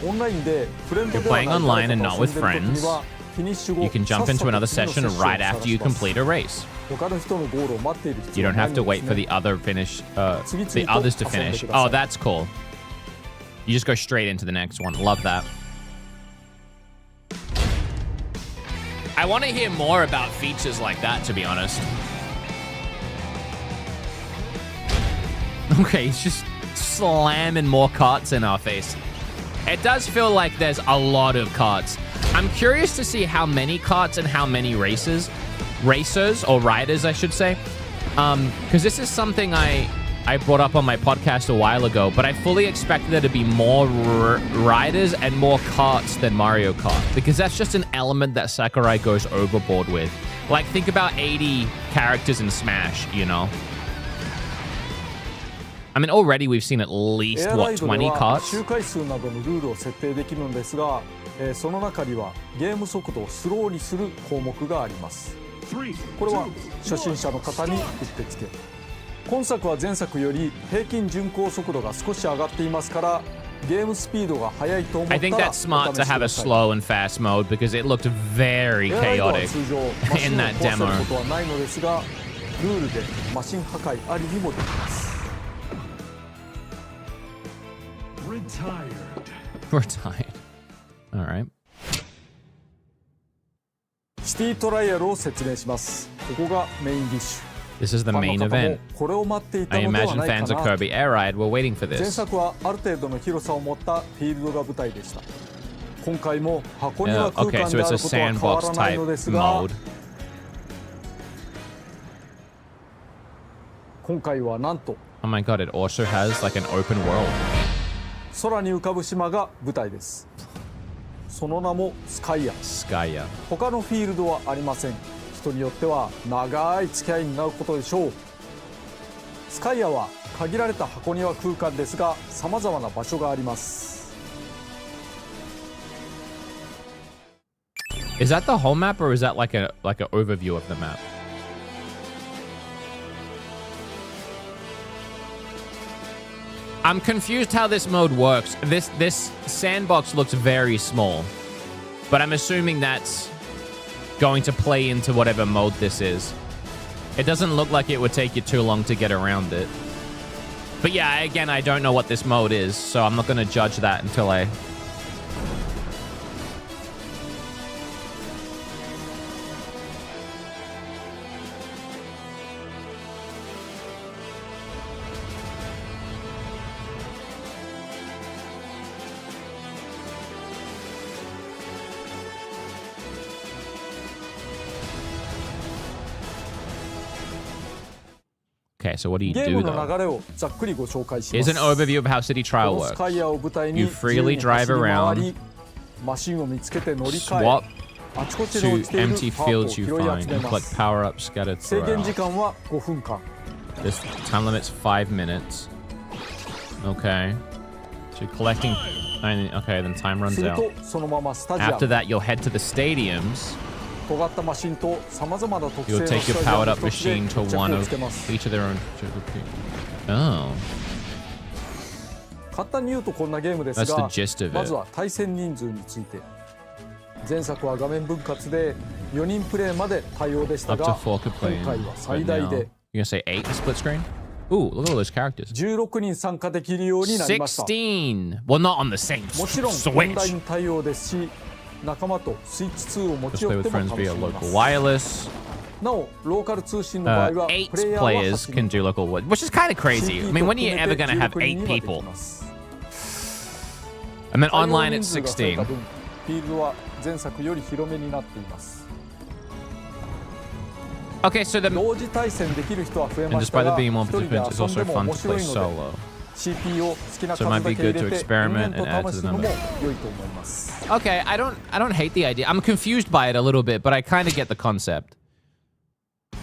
オンラインでフレンド you're playing online and not with friends, you can jump into another session right after you complete a race. You don't have to wait for the others to finish. Oh, that's cool. You just go straight into the next one. Love that. I want to hear more about features like that, to be honest. Okay, he's just slamming more carts in our face. It does feel like there's a lot of carts. I'm curious to see how many carts and how many racers, or riders, I should say. Because this is something I brought up on my podcast a while ago, but I fully expected there to be more riders and more carts than Mario Kart, because that's just an element that Sakurai goes overboard with. Like, think about 80 characters in Smash, you know? I mean, already we've seen at least, what, 20 carts? その中にはゲーム速度をスローにする項目があります。これは初心者の方にうってつけ。今作は前作より平均巡航速度が少し上がっていますから、ゲームスピードが速いと思ったら I think that's smart to have a slow and fast mode because it looked very chaotic in that demo. ことはないのですが、ルールでマシン破壊ありにもできます。Retired. All right. シティトライアルを説明します。ここがメインディッシュ。 This is the main event. これを待っていた I のでは imagine ないか fans of な。 Kirby Air Ride were waiting for 前 this. 作はある程度の広さを持ったフィールドが舞台でした。今回も箱庭空間 Okay, で so あ it's る a ことは変わ sandbox らない type のですが、 mode. 今回はなんと Oh my god, it also has like an open world. 空に浮かぶ島が舞台です。その名もスカイア。 Skya. 他のフィールドはありません。人によっては長い付き合いになることでしょう。スカイアは限られた箱庭空間ですが、さまざまな場所があります。 Is that the whole map or is that like an overview of the map? I'm confused how this mode works. This sandbox looks very small, but I'm assuming that's going to play into whatever mode this is. It doesn't look like it would take you too long to get around it. But yeah, again, I don't know what this mode is, so I'm not going to judge that until I... Okay, so what do you ゲー do ムの though? 流れをざっくりご紹介しま Here's す。 an overview of how City こ Trial のス works. カイアを舞台に You freely 自由に走り drive 回 around, り、マシンを見つけて乗り換 swap え、あちこちに落 to ちている empty パー fields ツ you を拾い find 集め and ま collect す。 power-ups scattered 制限時 throughout. 間は5分間。 This time limit's 5 minutes. Okay. So you're collecting... Okay, then time す runs る out. とそのままスタジア After ム。 that, you'll head to the stadiums. 尖ったマシンとさまざまな特性 You'll の take ス your タジアム powered-up の一つで machine 決 to 着 one を of つけます。 each of their own... Oh. 簡単に言うとこんなゲームです That's the が、 gist of ま it. ずは対戦人数について。前作は画面分割で4人プレイまで対応でした Up to が、 4 could 今 play in. 回は But 最大 now... で You're gonna say 8 in split screen? Ooh, look at all those characters. 16人参加できるようになりました。 16! Well, not on the same もちろんオンライ Switch. ン対応ですし、仲間とスイッチ2を持 Just ち寄 play って with も friends 楽し via めま local す。 wireless. なお、ローカル通信の場合は、 8プレイヤーは players 8 can 人。 do local, which is kind of crazy. I mean, when are you ever going to have 8 people? And then 対応 online 人 it's 数が増えた 16. 分、フィールドは前作より広めになっています。 Okay, so the 同時対戦できる人は増え and まし despite た there が、 being 一 more 人で participants, it's 遊ん also でも fun 面 to 白 play いので、 solo. CP を好きな So it 数 might だ be け入 good to れて、 experiment 延々 and add と to 試 the すのも number. 良いと思います。 Okay, I don't hate the idea. I'm confused by it a little bit, but I kind of get the concept.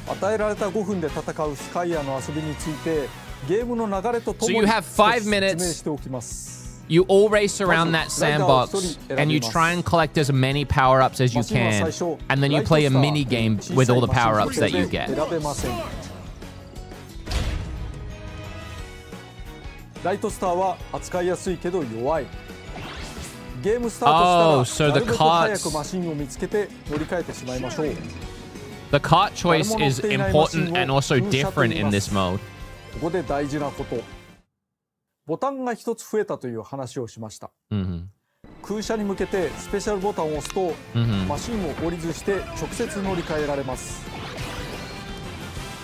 与えられた5分で戦うスカイアの遊びについて、ゲームの流れとと So も you に have 少し 5 minutes. 説明しておきます。 You all race around that sandbox and you try and collect as many power-ups as you can, and then you play a mini game with all the power-ups that you get. 選べません。ライトスターは扱いやすいけど弱い。ゲームスタートしたら、なるべく早くマシンを見つけて乗り換えてしまいましょう。 The cart choice is important and also different in this mode. ここで大事なこと。ボタンが一つ増えたという話をしました。空車に向けてスペシャルボタンを押すと、マシンを降りずして直接乗り換えられます。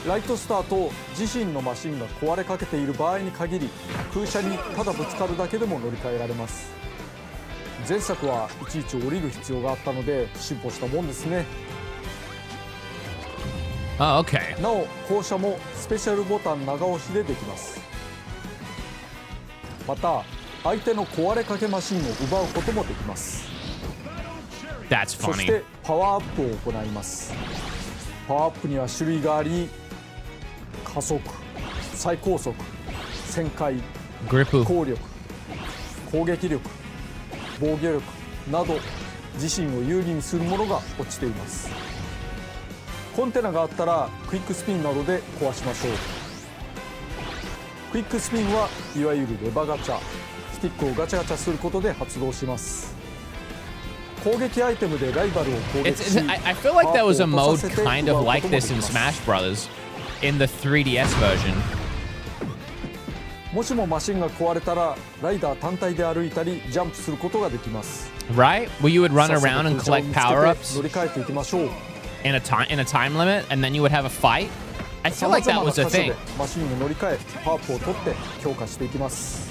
ライトスターと自身のマシンが壊れかけている場合に限り、空車にただぶつかるだけでも乗り換えられます。前作はいちいち降りる必要があったので進歩したもんですね。Oh, okay. なお、降車もスペシャルボタン長押しでできます。また、相手の壊れかけマシンを奪うこともできます。 That's そし funny. てパワーアップを行います。パワーアップには種類があり、加速、最高速、旋回、 Grip. 効力、攻撃力、防御力など自身を有利にするものが落ちています。コンテナがあったらクイックスピンなどで壊しましょう。クイックスピンはいわゆるレバガチャ、スティックをガチャガチャすることで発動します。攻撃アイテムでライバルを攻撃し、 I feel like there was a mode kind of like this in Smash Brothers in the 3DS version. もしもマシンが壊れたらライダー単体で歩いたりジャンプすることができます。 Right? Where you would run around and collect さっさと空車を見つけて power-ups? 乗り換えていきましょう。in a time limit, and then you would have a fight. I feel like that was a thing. マシンに乗り換えパープを取って強化していきます。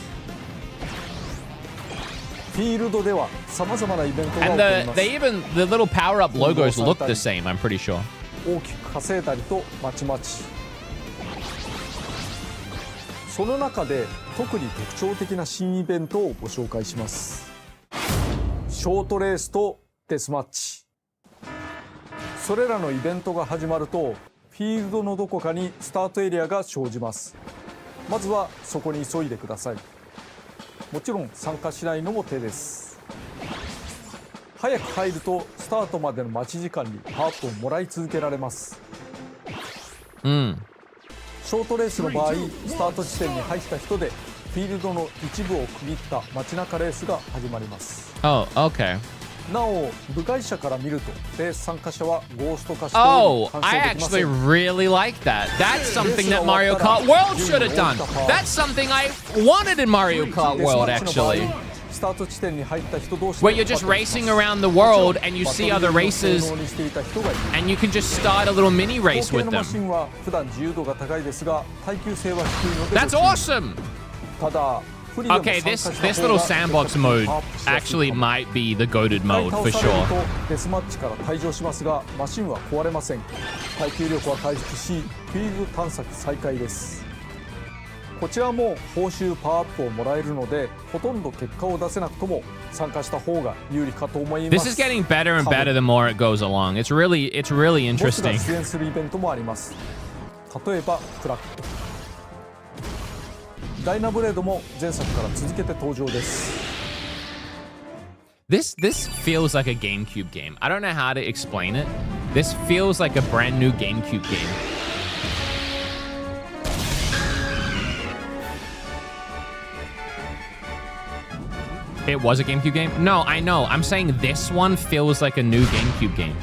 フィールドでは様々なイベントが起こります。 And the little power-up logos look the same, I'm pretty sure. 大きく稼いだりとまちまち。その中で特に特徴的な新イベントをご紹介します。ショートレースとデスマッチ。それらのイベントが始まるとフィールドのどこかにスタートエリアが生じます。まずはそこに急いでください。もちろん参加しないのも手です。早く入るとスタートまでの待ち時間にハートをもらい続けられます。ショートレースの場合、スタート地点に入った人でフィールドの一部を区切った街中レースが始まります。Oh, okay. なお、部外者から見るとレース参加者はゴースト化しており、 Oh, I actually really like that. That's something that Mario Kart World should have done. That's something I wanted in Mario Kart World, actually. スタート地点に入った人同士 Where you're just racing around the world and you see other races and you can just start a little mini race with them. 普段自由度が高いですが耐久性は低いので That's awesome! ただ Okay, this little sandbox mode actually might be the goated mode for sure. デスマッチから退場しますがマシンは壊れません。耐久力は回復しフィールド探索再開です。こちらも報酬パワーアップをもらえるのでほとんど結果を出せなくとも参加した方が有利かと思います。 This is getting better and better the more it goes along. It's really interesting. ボスが出演するイベントもあります。例えばクラック。ダイナブレードも前作から続けて登場です。 This feels like a GameCube game. I don't know how to explain it. This feels like a brand new GameCube game. It was a GameCube game? No, I know. I'm saying this one feels like a new GameCube game.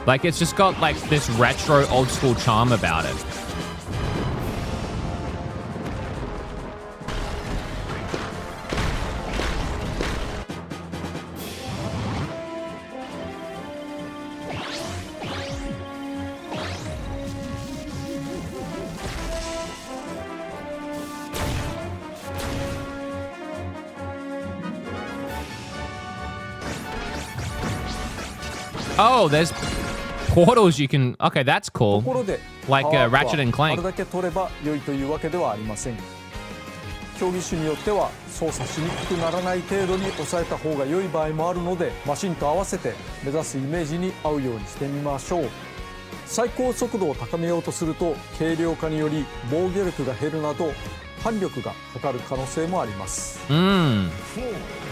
Like it's just got like this retro old school charm about it. Oh, there's portals you can... Okay, that's cool. Like Ratchet and Clank. あれだけ取れば良いというわけではありません。競技種によっては操作しにくくならない程度に抑えた方が良い場合もあるのでマシンと合わせて目指すイメージに合うようにしてみましょう。最高速度を高めようとすると軽量化により防御力が減るなど反力がかかる可能性もあります。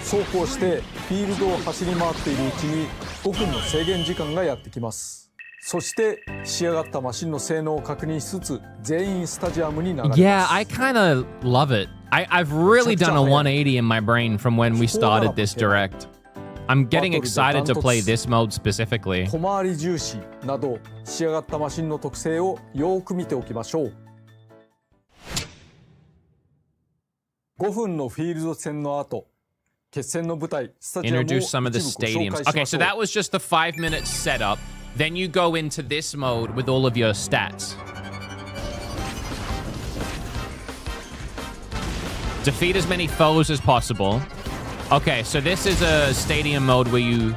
そうこうしてフィールドを走り回っているうちに5分の制限時間がやってきます。そして仕上がったマシンの性能を確認しつつ全員スタジアムに流れます。 Yeah, I kind of love it. I've really done a 180 in my brain from when we started this direct. I'm getting excited to play this mode specifically. 小回り重視など仕上がったマシンの特性をよく見ておきましょう。5分のフィールド戦の後 Introduce some of the stadiums. Okay, so that was just the 5-minute setup. Then you go into this mode with all of your stats. Defeat as many foes as possible. Okay, so this is a stadium mode where you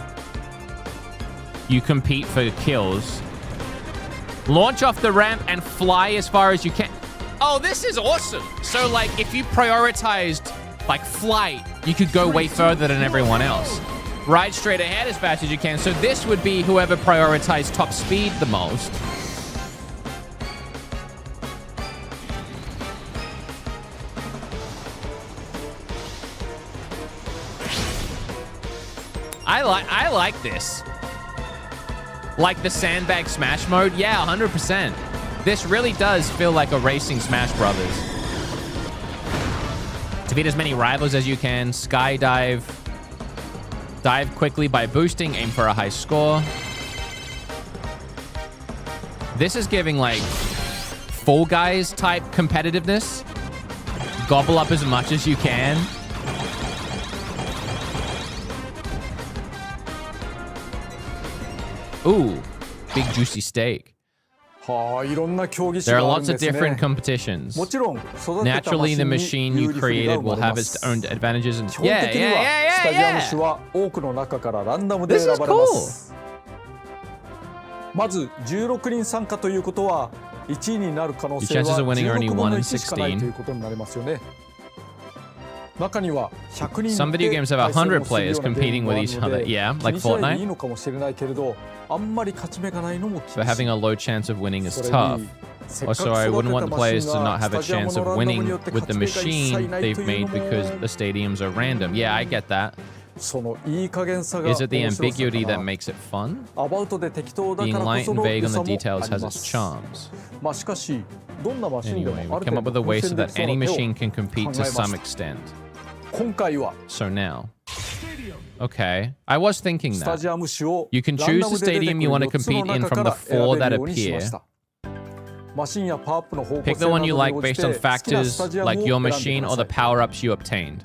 compete for kills. Launch off the ramp and fly as far as you can. Oh, this is awesome. So, like, if you prioritized, like, flight, you could go way further than everyone else. Ride straight ahead as fast as you can. So this would be whoever prioritized top speed the most. I like this. Like the sandbag smash mode? Yeah, 100%. This really does feel like a racing Smash Brothers. Defeat as many rivals as you can. Skydive. Dive quickly by boosting. Aim for a high score. This is giving like Fall Guys type competitiveness. Gobble up as much as you can. Ooh, big juicy steak. There are lots of different competitions. Naturally, the machine you created will have its own advantages. And yeah. This is cool. まず16人参加ということは1位になる可能性は Your chances of winning are only 16分 1 の in 1しかないということになりますよね。中には100人 Some video games have 100 players competing with each other. Yeah, like 気にしないでいい Fortnite. のかもしれないけれど、あんまり勝ち目がないのも厳しい。 But having a low chance of winning is それ tough. にせっかく Also, I wouldn't want the 育てたマシ players ン to が not have a スタジアム chance の of ランダムに winning よって with the 勝ち目が一切 machine ないという they've の made も because the stadiums are random. Yeah, I get that. そのいい加減さが Is it the 面白さか ambiguity that な。 makes it fun? アバウトで適当だか Being らこ light そ and の vague 良 on さ the も details あり has ま its す。 charms. まあしかしどんなマシンでも Anyway, あ we る came 程 up 度 with a way 挑 so 戦で that きそう any な手を machine can 考 compete え to ま some す。 extent. 今回は So now. Okay. I was thinking スタジ that. アム種を You can ラン choose ダ the ムで出て stadium く you る want to 4つの compete in 中 from か the ら 4選べ that るようにしま appear. したマシンやパワーアップの方向 Pick 性 the な one ど you に like 応じ based on て好きな factors スタジアムを like 選 your んでく machine だ or さ the い power-ups you obtained.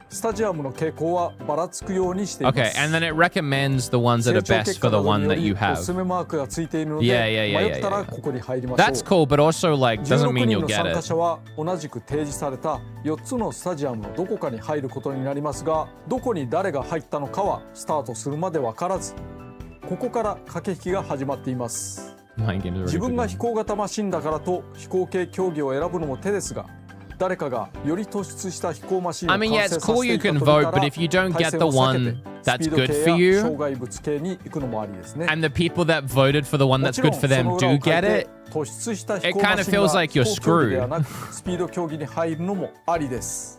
スタジアムの傾向はばらつくようにしています Okay, and then it recommends the ones that 成 are 長 best 結 for 果 the など one によ that り you お have. すすめマークがついているの Yeah, で yeah, yeah, 迷 yeah, ったら yeah. ここに入りましょう That's cool, but also like doesn't 16 mean 人 you'll の get 参加 it. 者は同じく提示された4つのスタジアムのどこかに入ることになりますがどこに誰が入ったのかはスタートするまで分からずここから駆け引きが始まっています Mind games are 自 already 分が begun. 飛行型マシンだからと飛行系競技を選ぶのも手ですが誰かがより突出した飛行マシンを I 完 mean, 成 yeah, さ it's せて cool い you たと can 見 vote, た but ら if you don't 対 get 戦 the を避 one けて that's スピード good 系 for や you 障害物系に行くのもありですね and the people that voted for the one も that's ちろ good ん for そ them の裏を do 変え get て it, 突出した飛 it 行マ kind of シン feels が like you're 飛行競技で screwed. はなくスピード競技に入るのもありです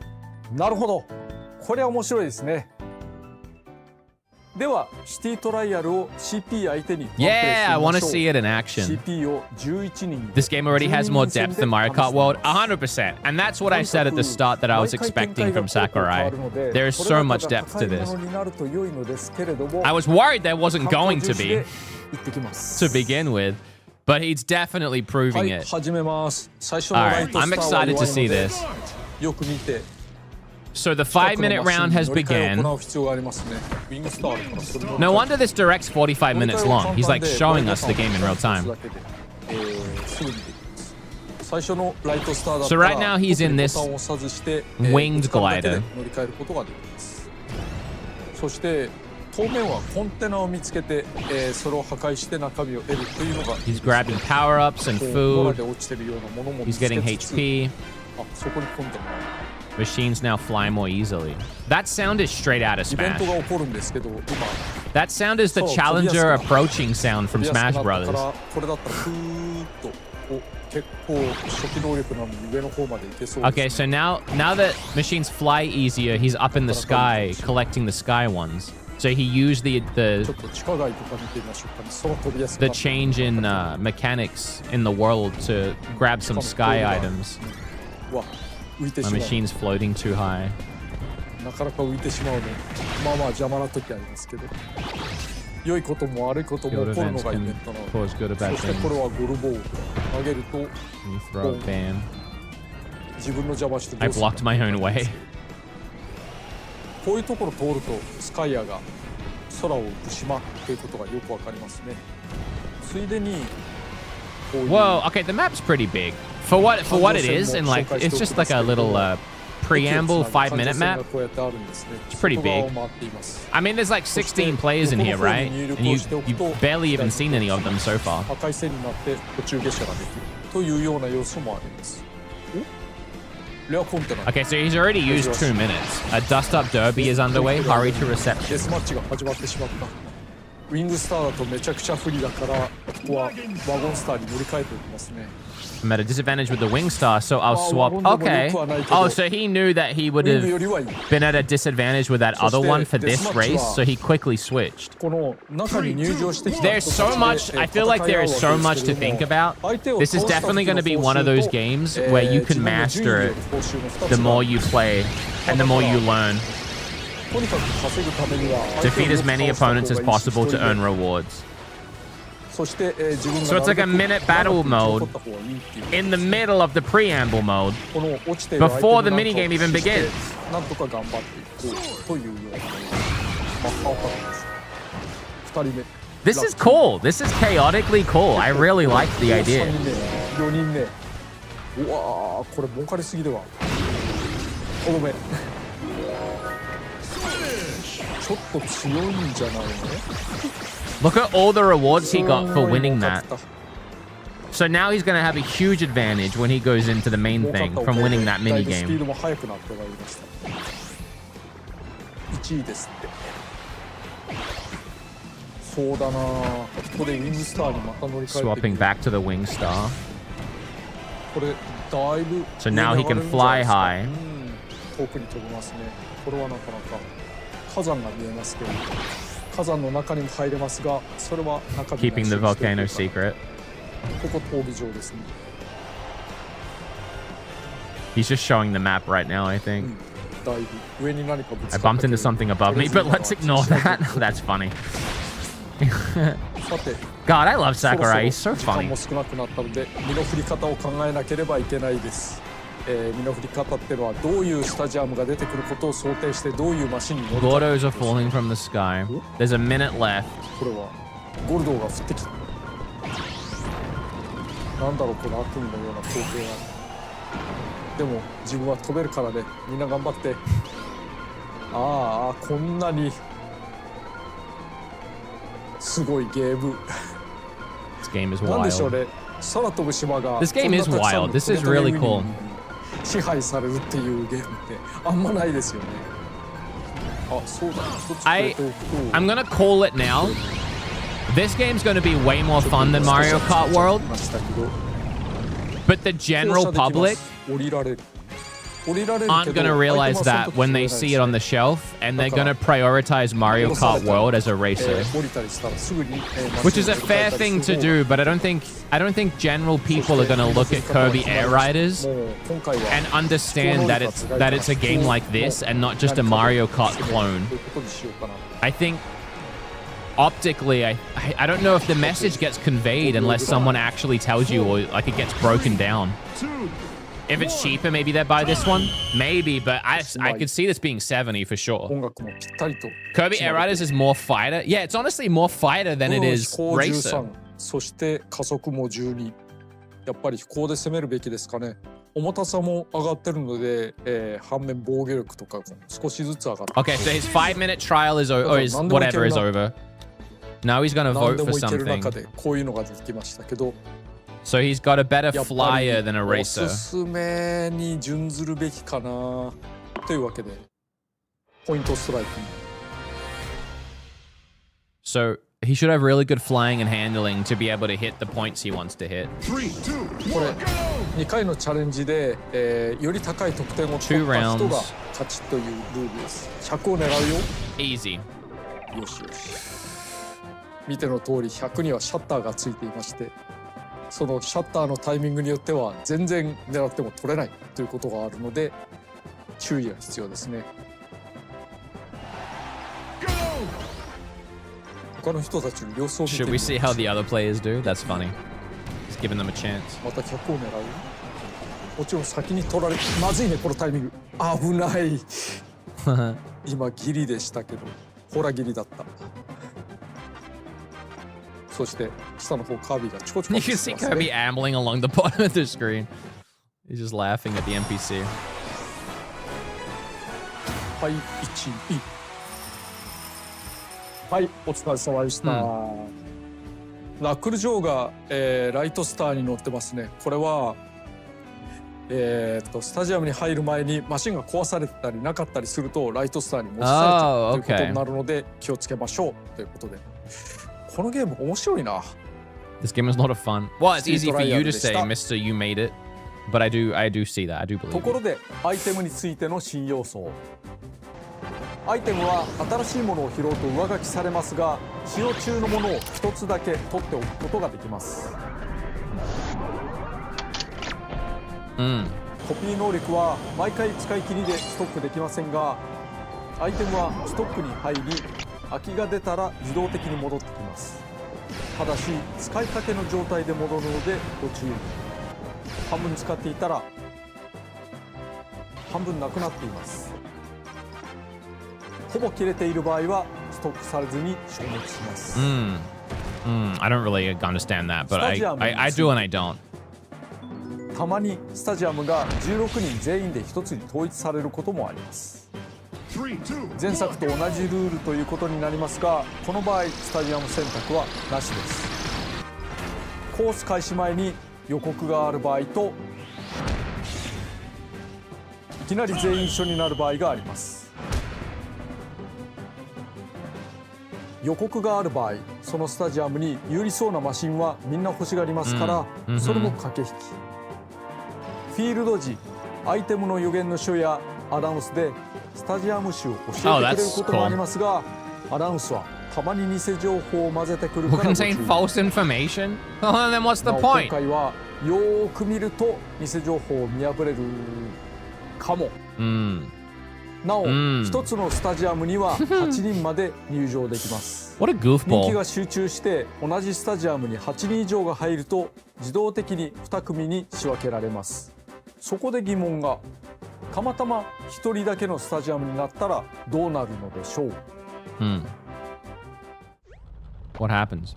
なるほどこれは面白いですねではシティトライアルを CP 相手にワンプレイ Yeah, I してみま want to しょう see it in action. CP を11人で This game already has more depth than Mario Kart World, 100%. And that's what I said at the start that I was expecting from Sakurai. There is so much depth to this. I was worried there wasn't going to be, to begin with, but he's definitely proving it. 始めます最初の All ライ right, トス I'm ターは excited 弱 to い see ので this. よく見て So the 5-minute round has 乗り換えを begun. 行う必要がありますねウィングスターだからそれの No wonder this direct's 45 minutes long. He's like showing us the game in real time. すぐにできます最初のライトスターだった So ら right now he's in this ボタンを押さずして winged ぶつかるだけで glider. 乗り換えることができますそして当面はコンテナを見つけて、それを破壊して中身を得るというのが He's grabbing power-ups and 野良 food. で落ちてるようなものも見 He's つけ getting つつ HP. あそこにコンテナがある Machines now fly more easily. That sound is straight out of イベン Smash. トが起こるんですけど今 That sound is the So, challenger飛びやすく approaching sound 飛 from びやすくな Smash ったから Brothers. これだったらふーっと結構初期能力なのに上の方まで行けそうです、ね、 Okay, so now that machines fly easier, he's up in the sky collecting the sky ones. So he used ちょっと地下街とか見てみましょうかねその飛びやすく the なった change in mechanics in the world to grab some sky items. わ浮いてし My まう machine's floating too high. なかなか浮いてしまうのまあまあ邪魔な時ありますけど良いことも悪いことも Good 起こるの events がイベン can トなので cause good or そ bad してこれ things. はゴルボール投げると You throw a ban. 自分の邪魔してど I うする blocked my own way. こういうところ通るとスカイアが空を浮く島ということがよくわかりますねついでにこういう Whoa, okay, the map's pretty big. For what it is, and like it's just like a little preamble 5-minute map. It's pretty big. I mean, there's like 16 players in here, right? And you've barely even seen any of them so far. 赤い線になって途中下車ができるというような要素もありますおレアコンテナ Okay, so he's already used 2 minutes. A dust-up derby is underway. Hurry to デ reception. スマッチが始まってしまったウィングスターだとめちゃくちゃ不利だからここはワゴンスターに乗り換えておきますね I'm at a disadvantage with the wing star, so I'll swap. Okay. Oh, so he knew that he would ウィング have よりはいい been at a disadvantage with that other one for this race, so he quickly switched. この中に入場してきた There's so much. I feel like there is so much to think about. This is definitely going to be one of those games where you can master it the more you play and the more you learn. とにかく稼ぐためには Defeat as many opponents as possible to earn rewards. そして自分 So が it's like a minute battle mode in the middle of the preamble mode この落ちている before the アイテム minigame なんか even を駆使して begins. なんとか頑張っていこうというようなマッハをかけます2人目 This is cool. This is chaotically cool. I really like the idea. 4人目。うわー、これ儲かりすぎるわ。ごめん。ちょっと強いんじゃないの？ Look at all the rewards he got for winning that. So now he's going to have a huge advantage when he goes into the main thing from winning that mini game. スピードも速くなってまいりました。1位ですって。そうだな。ここでウィングスターにまた乗り換えて。Swapping back to the wing star. これだいぶ。So now he can fly high. 遠くに飛びますね。これはなかなか火山が見えますけど、火山の中にも入れますが、それは中身 Keeping the volcano secret. ここ闘技場ですね。He's just showing the map right now, I think. だいぶ上に何かぶつ I かっ bumped た into something above me, but let's ignore that. That's funny. さて、 God, I love そろそろ Sakurai. He's so 時間 funny. も少なくなったので、身の振り方を考えなければいけないです。身の振り方っていうのはどういうスタジアムが出てくることを想定してどういうマシンに乗るか。 Gordos are falling from the sky. There's a minute left. これはゴルドーが降ってきた。なんだろうこの悪夢のような光景は。でも自分は飛べるからね。みんな頑張って。ああ、こんなにすごいゲーム。This game is なんでしょう wild. ね。空飛ぶ島が This game is wild. This is really cool. 支配されるっていうゲームってあんまないですよね。あ、そうだ。一つ触れておくと I'm gonna call it now. This game's gonna be way more fun than Mario Kart World. But the general public aren't gonna realize that when they see it on the shelf, and they're gonna prioritize Mario Kart World as a racer. Which is a fair thing to do, but I don't think general people are gonna look at Kirby Air Riders and understand that it's a game like this and not just a Mario Kart clone. I think optically, I don't know if the message gets conveyed unless someone actually tells you, or like it gets broken down. If it's cheaper, maybe they buy this one. Maybe, but I could see this being 70 for sure. Kirby Air Riders is more fighter. Yeah, it's honestly more fighter than it is racer. そして加速も12。やっぱり飛行で攻めるべきですかね。重たさも上がってるので、反面防御力とかも少しずつ上がって。Okay, so his 5-minute trial is over, or his whatever is over. Now he's gonna vote for something. So he's got a better flyer than a racer. おすすめに準ずるべきかなというわけで、ポイントストライク。So he should have really good flying and handling to be able to hit the points he wants to hit. これ2回のチャレンジで、より高い得点を取った人が勝ちというルールです。100を狙うよ。Easy. よしよし。見ての通り100にはシャッターがついていまして、そのシャッターのタイミングによっては全然狙っても取れないということがあるので注意が必要ですね。他の人たちの様子を見てみ Should る。 we see how the other players do? That's funny. Just giving them a chance. また100を狙う。もちろん先に取られてまずいねこのタイミング。危ない。今ギリでしたけど、ほらギリだった。そして下の方カービィがちょこちょこ You can see Kirby ambling along the bottom of the screen. He's just laughing at the NPC. はい、1位。はい、お疲れ様でした。ナックル・ジョーが、ライトスターに乗ってますね。これは、スタジアムに入る前にマシンが壊されたりなかったりするとライトスターに戻されちゃうということになるので気をつけましょうということで。このゲーム面白いな。This game is a lot of fun. Well, it's easy for you to say, Mr. You made it. But I do see that. I do believe it. ところで、アイテムについての新要素。アイテムは新しいものを拾うと上書きされますが、使用中のものを一つだけ取っておくことができます。コピー能力は毎回使い切りでストックできませんが、アイテムはストックに入り、空きが出たら自動的に戻ってきます。ただし使いかけの状態で戻るのでご注意。半分使っていたら半分なくなっています。ほぼ切れている場合はストックされずに消滅します。I don't really understand that, but I do and I don't. たまにスタジアムが16人全員で一つに統一されることもあります。前作と同じルールということになりますが、この場合スタジアム選択はなしです。コース開始前に予告がある場合と、いきなり全員一緒になる場合があります。予告がある場合、そのスタジアムに有利そうなマシンはみんな欲しがりますから、それも駆け引き。フィールド時、アイテムの予言の書やアナウンスでスタジアム種を教えてくれることもありますが、アナウンスはたまに偽情報を混ぜてくるからご注意。Contain false information? Well, then what's the 今 point? 回はよーく見ると偽情報を見破れるかも。なお、一つのスタジアムには8人まで入場できます。What a 人気 goofball. が集中して同じスタジアムに8人以上が入ると自動的に2組に仕分けられます。そこで疑問が、たまたま1人だけのスタジアムになったらどうなるのでしょう。What happens?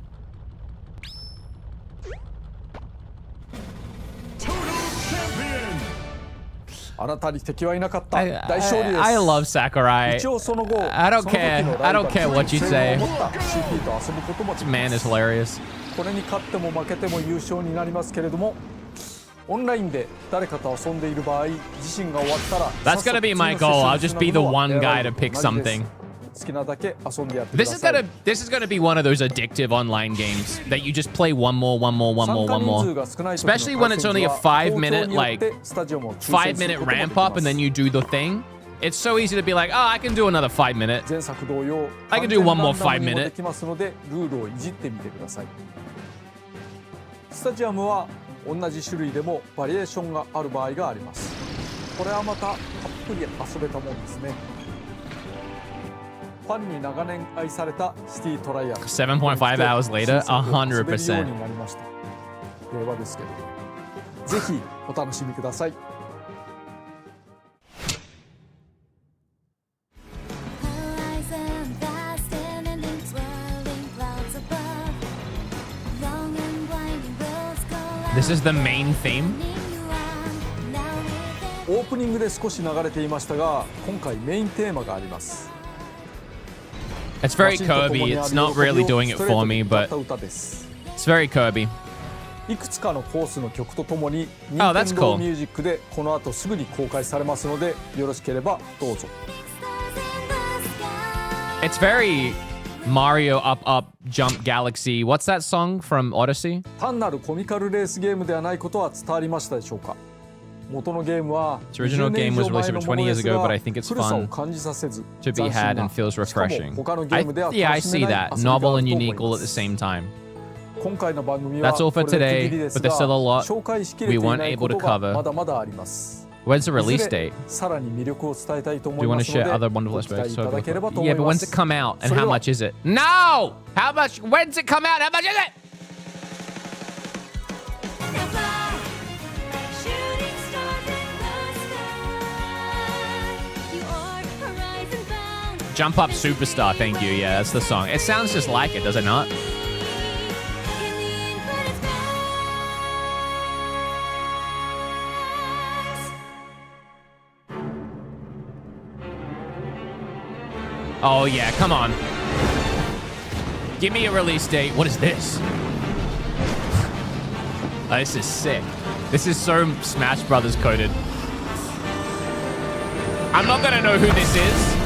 あなたに敵はいなかった。大勝利です。I love Sakurai. 一応その後、 I don't care what you say. CP と遊ぶこともできます。 Man is hilarious. これに勝っても負けても優勝になりますけれども、オンラインで誰かと遊んでいる場合、自身が終わったら That's gonna be my goal. I'll just be the one guy to pick something. 好きなだけ遊んでやってくだ This さい。 is gonna be one of those addictive online games that you just play one more. Especially when it's only a 5-minute ramp up and then you do the thing. It's so easy to be like, oh, I can do another 5 minutes. 前作同様、 I can do one more 5 完全ランダムにも minute. できますので、ルールをいじってみてください。スタジアムは同じ種類でもバリエーションがある場合があります。これはまたたっぷり遊べたもんですね。ファンに長年愛されたシティトライアル 7.5 hours later, 100%. になりました。令和ですけれど、ぜひお楽しみください。This is the main theme. オープニングで少し流れていましたが、今回メインテーマがあります。 It's very Kirby. It's not really doing it for me, but it's very Kirby. いくつかのコースの曲とともに Oh, that's Nintendo cool. ミュージックでこの後すぐに公開されますので、よろしければどうぞ。 It's very Mario Up Up Jump Galaxy. What's that song from Odyssey? 単なるコミカルレースゲームではないことは伝わりましたでしょうか。元のゲームは Its original game was released over 20 years ago, but I think it's 古さを fun 感じさせず to be had and feels しかも refreshing. 他のゲームでは Yeah, I 楽しめ see ない that. 遊びがある Novel と and 思い unique all ま at the す。 same time. 今回の番組は That's all for これで today, 区切りです but there's が still a lot 紹介しきれて we い weren't ない able こ to とが cover. まだまだあります When's the いず release れ date? さらに魅力を伝えたいと思 Do い you want ま to すの share で other ご wonderful 期待 aspects? いただければと思 Yeah, い but ま when's す it come out and それ how では much is it? No! How much? When's it come out? How much is it? Jump Up Superstar, thank you. Yeah, that's the song. It sounds just like it, does it not? Oh, yeah, come on. Give me a release date. What is this? Oh, this is sick. This is so Smash Brothers coded. I'm not gonna know who this is.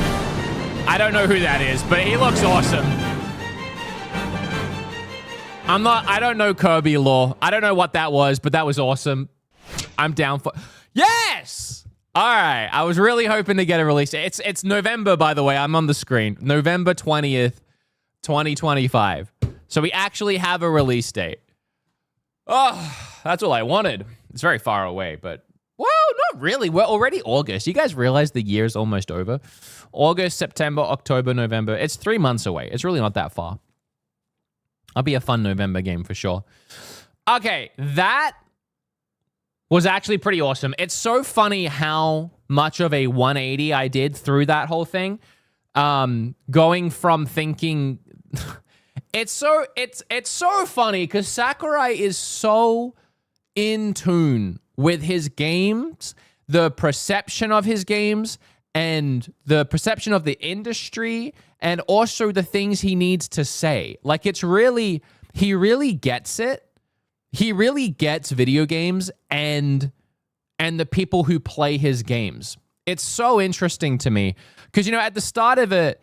I don't know who that is, but he looks awesome. I don't know Kirby lore. I don't know what that was, but that was awesome. I'm down for... Yes! All right. I was really hoping to get a release. It's November, by the way. I'm on the screen. November 20th, 2025. So we actually have a release date. Oh, that's all I wanted. It's very far away, but... Well, not really. We're already August. You guys realize the year's almost over? August, September, October, November. It's 3 months away. It's really not that far. I'll be a fun November game for sure. Okay, that was actually pretty awesome. It's so funny how much of a 180 I did through that whole thing. going from thinking it's so funny because Sakurai is so in tune with his games, the perception of his games, and the perception of the industry, and also the things he needs to say. Like, he really gets it. He really gets video games and the people who play his games. It's so interesting to me because, at the start of it,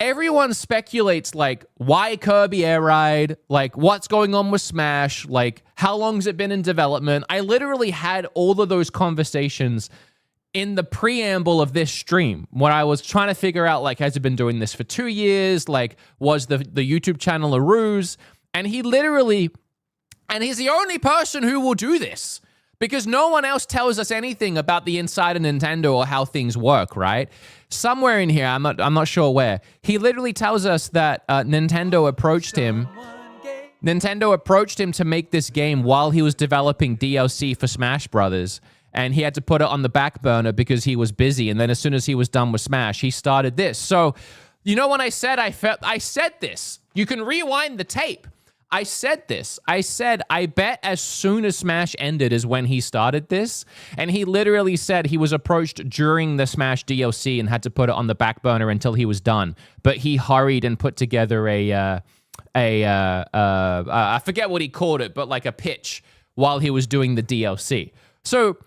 everyone speculates, like, why Kirby Air Ride? Like, what's going on with Smash? Like, how long's it been in development? I literally had all of those conversations in the preamble of this stream when I was trying to figure out, like, has it been doing this for 2 years? Like, was the YouTube channel a ruse? And he's the only person who will do this because no one else tells us anything about the inside of Nintendo or how things work, right? Somewhere in here, I'm not sure where, he literally tells us that Nintendo approached him to make this game while he was developing DLC for Smash Brothers, and he had to put it on the back burner because he was busy. And then as soon as he was done with Smash, he started this. So, when I said I said this, you can rewind the tape. I said this. I said, I bet as soon as Smash ended is when he started this. And he literally said he was approached during the Smash DLC and had to put it on the back burner until he was done. But he hurried and put together I forget what he called it, but like a pitch while he was doing the DLC. So,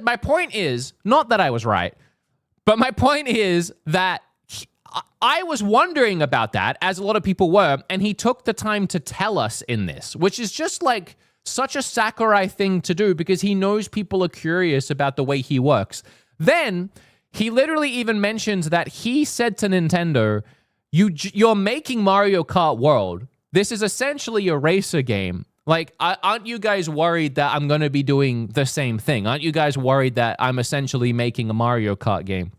my point is, not that I was right, but my point is that I was wondering about that, as a lot of people were, and he took the time to tell us in this, which is just like such a Sakurai thing to do because he knows people are curious about the way he works. Then he literally even mentions that he said to Nintendo, you're making Mario Kart World. This is essentially a racer game. Like, aren't you guys worried that I'm going to be doing the same thing? Aren't you guys worried that I'm essentially making a Mario Kart game?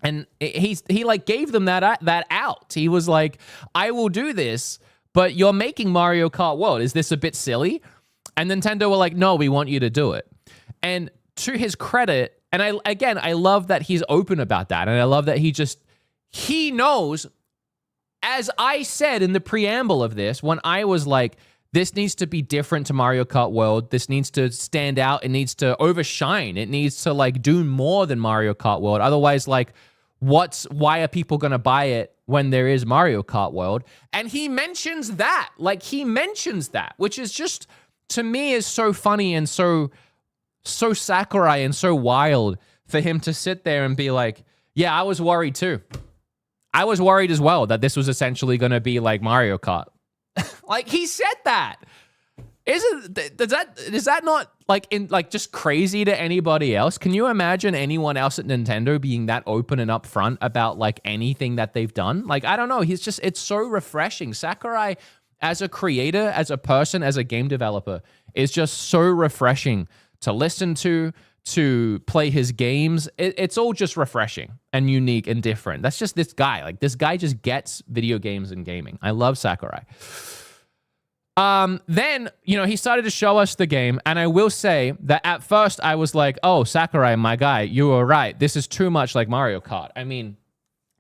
And he like gave them that out. He was like, I will do this, but you're making Mario Kart World. Is this a bit silly? And Nintendo were like, no, we want you to do it. And to his credit, and I love that he's open about that. And I love that he knows, as I said in the preamble of this, when I was like, this needs to be different to Mario Kart World. This needs to stand out. It needs to overshine. It needs to like do more than Mario Kart World. Otherwise, like, why are people going to buy it when there is Mario Kart World? And he mentions that, which is just, to me, is so funny and so Sakurai and so wild for him to sit there and be like, yeah, I was worried too. I was worried as well that this was essentially going to be like Mario Kart. Like, he said that. Is that not like just crazy to anybody else? Can you imagine anyone else at Nintendo being that open and upfront about like anything that they've done? Like, I don't know. It's so refreshing. Sakurai, as a creator, as a person, as a game developer, is just so refreshing to listen to play his games. It's all just refreshing and unique and different. That's just this guy. Like, this guy just gets video games and gaming. I love Sakurai. Then, he started to show us the game, and I will say that at first I was like, oh, Sakurai, my guy, you were right. This is too much like Mario Kart. I mean,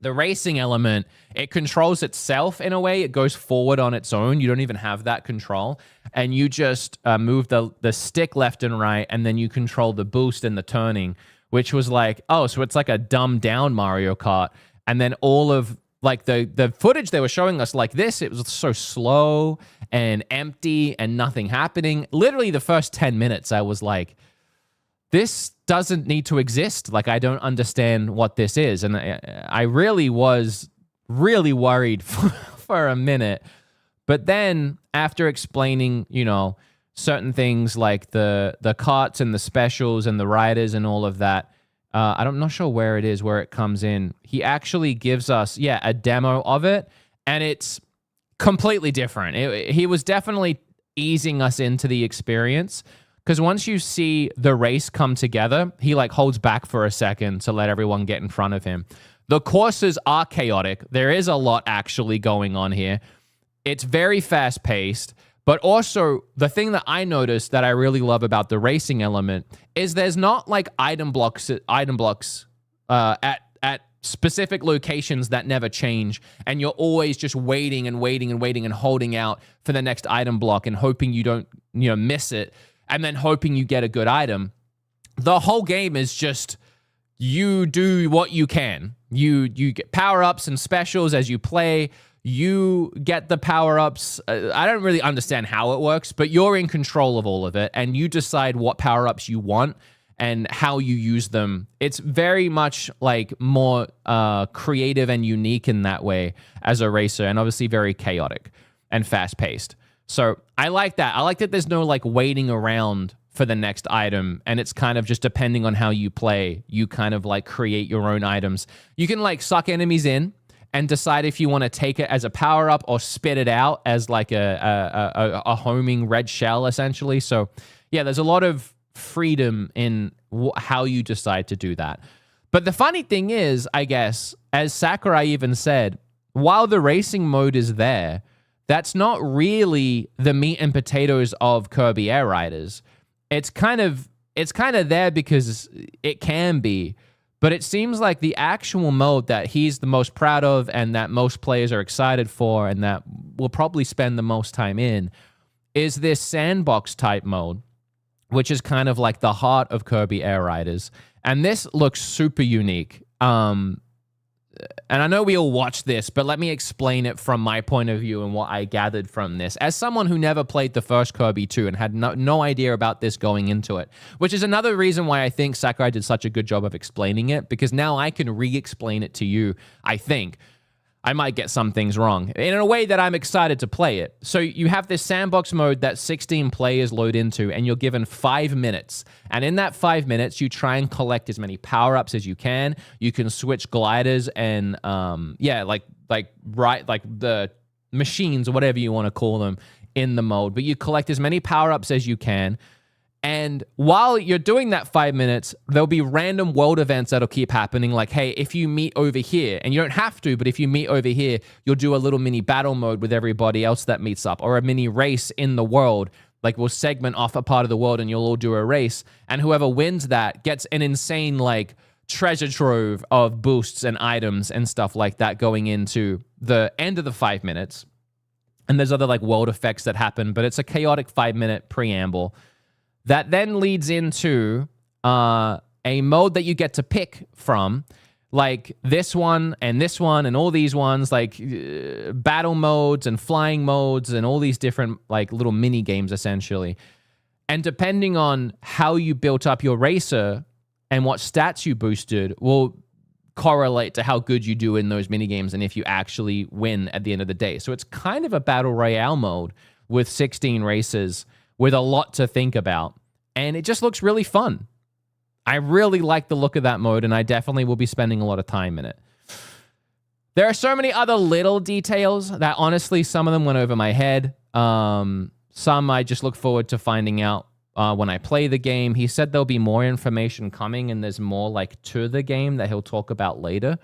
the racing element, it controls itself in a way. It goes forward on its own. You don't even have that control. And you just move the stick left and right, and then you control the boost and the turning, which was like, oh, so it's like a dumbed down Mario Kart. And then all of like the footage they were showing us like this, it was so slow and empty and nothing happening. Literally the first 10 minutes, I was like, this doesn't need to exist. Like, I don't understand what this is. And I really was really worried for a minute. But then after explaining, certain things like the carts and the specials and the riders and all of that, I'm not sure where it comes in. He actually gives us, a demo of it, and it's completely different. He was definitely easing us into the experience, because once you see the race come together, he like holds back for a second to let everyone get in front of him. The courses are chaotic. There is a lot actually going on here. It's very fast-paced. But also, the thing that I noticed that I really love about the racing element is there's not like item blocks at specific locations that never change, and you're always just waiting and waiting and waiting and holding out for the next item block and hoping you don't, miss it, and then hoping you get a good item. The whole game is just you do what you can. You get power-ups and specials as you play. You get the power-ups. I don't really understand how it works, but you're in control of all of it, and you decide what power-ups you want and how you use them. It's very much like more creative and unique in that way as a racer, and obviously very chaotic and fast-paced. So I like that. I like that there's no like waiting around for the next item, and it's kind of just depending on how you play, you kind of like create your own items. You can like suck enemies in and decide if you want to take it as a power-up or spit it out as like a homing red shell, essentially. So yeah, there's a lot of freedom in how you decide to do that. But the funny thing is, I guess, as Sakurai even said, while the racing mode is there, that's not really the meat and potatoes of Kirby Air Riders. It's kind of there because it can be, but it seems like the actual mode that he's the most proud of and that most players are excited for and that will probably spend the most time in is this sandbox type mode, which is kind of like the heart of Kirby Air Riders. And this looks super unique. And I know we all watched this, but let me explain it from my point of view and what I gathered from this. As someone who never played the first Kirby 2 and had no idea about this going into it, which is another reason why I think Sakurai did such a good job of explaining it, because now I can re-explain it to you, I think. I might get some things wrong in a way that I'm excited to play it. So you have this sandbox mode that 16 players load into, and you're given 5 minutes. And in that 5 minutes, you try and collect as many power-ups as you can. You can switch gliders and, like the machines or whatever you want to call them in the mode. But you collect as many power-ups as you can. And while you're doing that 5 minutes, there'll be random world events that'll keep happening. Like, hey, if you meet over here, and you don't have to, but if you meet over here, you'll do a little mini battle mode with everybody else that meets up, or a mini race in the world. Like, we'll segment off a part of the world and you'll all do a race. And whoever wins that gets an insane, like, treasure trove of boosts and items and stuff like that going into the end of the 5 minutes. And there's other, like, world effects that happen, but it's a chaotic 5-minute preamble. That then leads into a mode that you get to pick from, like this one and all these ones, like battle modes and flying modes and all these different like little mini games essentially. And depending on how you built up your racer and what stats you boosted will correlate to how good you do in those mini games and if you actually win at the end of the day. So it's kind of a battle royale mode with 16 races, with a lot to think about. And it just looks really fun. I really like the look of that mode, and I definitely will be spending a lot of time in it. There are so many other little details that, honestly, some of them went over my head. Some I just look forward to finding out when I play the game. He said there'll be more information coming, and there's more like to the game that he'll talk about later.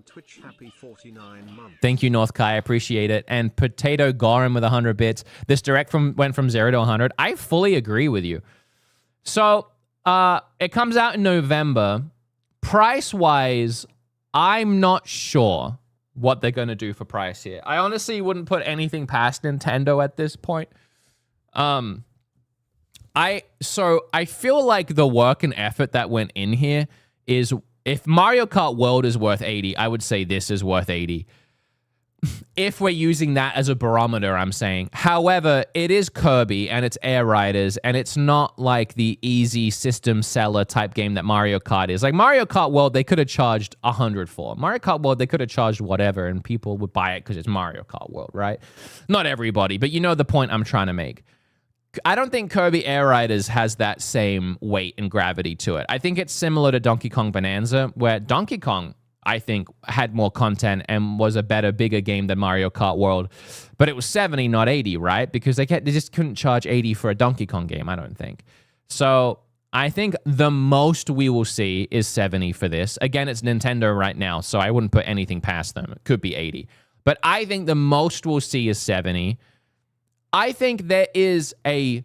Twitch, happy 49 months. Thank you, North Kai. I appreciate it. And Potato Gorum with 100 bits. This direct went from 0 to 100. I fully agree with you. So it comes out in November. Price-wise, I'm not sure what they're going to do for price here. I honestly wouldn't put anything past Nintendo at this point. I feel like the work and effort that went in here is... If Mario Kart World is worth 80, I would say this is worth 80. If we're using that as a barometer, I'm saying. However, it is Kirby and it's Air Riders, and it's not like the easy system seller type game that Mario Kart is. Like Mario Kart World, they could have charged 100 for. Mario Kart World, they could have charged whatever, and people would buy it because it's Mario Kart World, right? Not everybody, but you know the point I'm trying to make. I don't think Kirby Air Riders has that same weight and gravity to it. I think it's similar to Donkey Kong Bonanza, where Donkey Kong, I think, had more content and was a better, bigger game than Mario Kart World. But it was 70, not 80, right? Because they just couldn't charge 80 for a Donkey Kong game, I don't think. So I think the most we will see is 70 for this. Again, it's Nintendo right now, so I wouldn't put anything past them. It could be 80. But I think the most we'll see is 70. I think there is a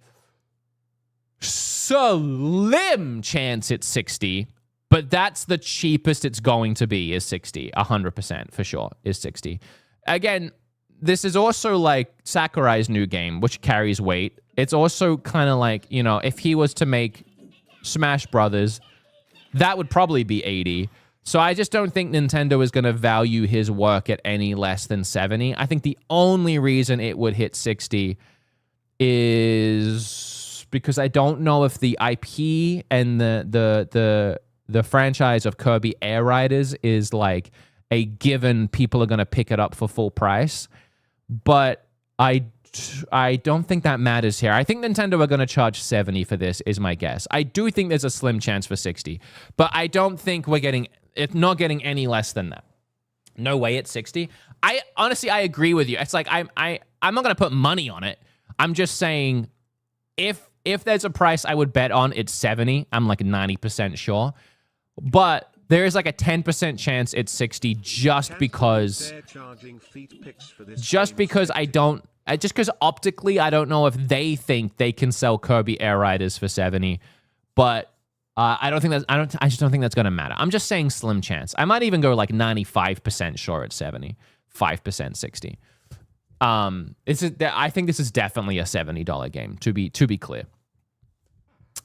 slim chance it's 60, but that's the cheapest it's going to be is 60. 100% for sure is 60. Again, this is also like Sakurai's new game, which carries weight. It's also kind of like, you know, if he was to make Smash Brothers, that would probably be 80. So I just don't think Nintendo is going to value his work at any less than 70. I think the only reason it would hit 60 is because I don't know if the IP and the franchise of Kirby Air Riders is like a given people are going to pick it up for full price. But I don't think that matters here. I think Nintendo are going to charge 70 for this is my guess. I do think there's a slim chance for 60, but I don't think it's not getting any less than that. No way it's 60. I agree with you. It's like I'm not going to put money on it. I'm just saying if there's a price I would bet on, it's 70. I'm like 90% sure. But there is like a 10% chance it's 60 just because optically I don't know if they think they can sell Kirby Air Riders for 70, but I just don't think that's going to matter. I'm just saying slim chance. I might even go like 95% sure it's 70, 5% 60. I think this is definitely a $70 game to be clear.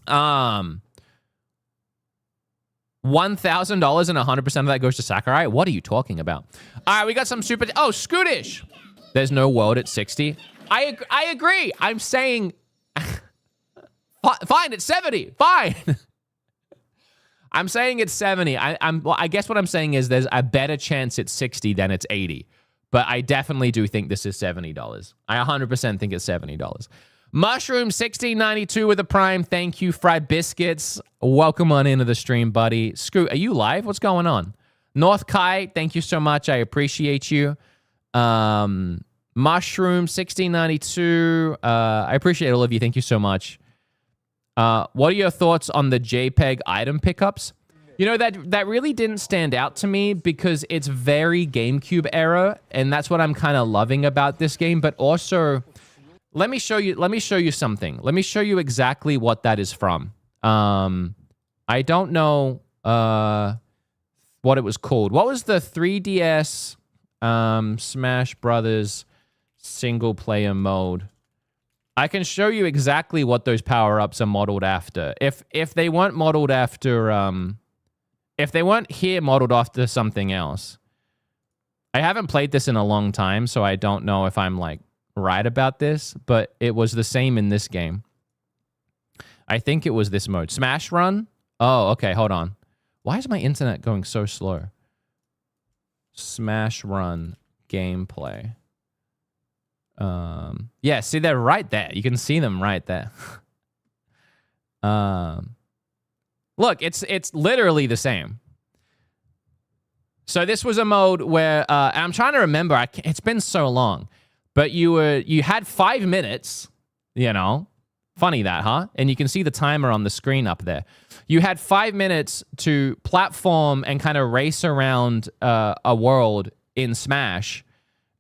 $1,000 and 100% of that goes to Sakurai? What are you talking about? All right, we got some super... Oh, Scootish! There's no world at 60. I agree. I'm saying... Fine, it's 70. Fine. I'm saying it's 70. I guess what I'm saying is there's a better chance it's 60 than it's 80. But I definitely do think this is $70. I 100% think it's $70. Mushroom 1692 with a prime. Thank you, Fried Biscuits. Welcome on into the stream, buddy. Scoot, are you live? What's going on? North Kai, thank you so much. I appreciate you. Mushroom 1692. I appreciate all of you. Thank you so much. What are your thoughts on the JPEG item pickups? You know, that really didn't stand out to me because it's very GameCube era, and that's what I'm kind of loving about this game. But also, let me show you something. Let me show you exactly what that is from. I don't know what it was called. What was the 3DS Smash Brothers single player mode? I can show you exactly what those power-ups are modeled after. If they weren't modeled after if they weren't here modeled after something else. I haven't played this in a long time, so I don't know if I'm like right about this, but it was the same in this game. I think it was this mode. Smash Run? Oh, okay, hold on. Why is my internet going so slow? Smash Run gameplay. Yeah, see, they're right there. You can see them right there. Look, it's literally the same. So this was a mode where I'm trying to remember. It's been so long, but you had 5 minutes. You know, funny that, huh? And you can see the timer on the screen up there. You had 5 minutes to platform and kind of race around a world in Smash,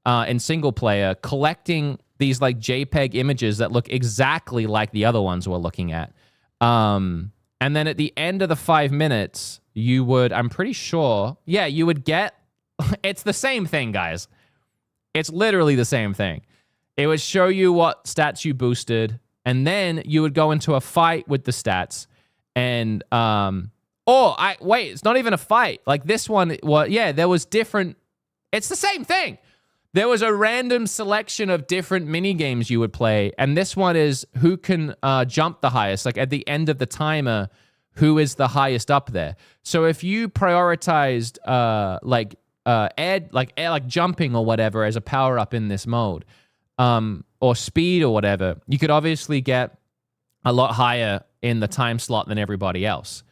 in single player, collecting these like JPEG images that look exactly like the other ones we're looking at. And then at the end of the 5 minutes, you would, I'm pretty sure, yeah, you would get, it's the same thing, guys. It's literally the same thing. It would show you what stats you boosted, and then you would go into a fight with the stats. And, wait, it's not even a fight. Like this one, well, yeah, there was different, it's the same thing. There was a random selection of different mini games you would play, and this one is who can jump the highest. Like at the end of the timer, who is the highest up there? So if you prioritized air jumping or whatever as a power up in this mode, or speed or whatever, you could obviously get a lot higher in the time slot than everybody else.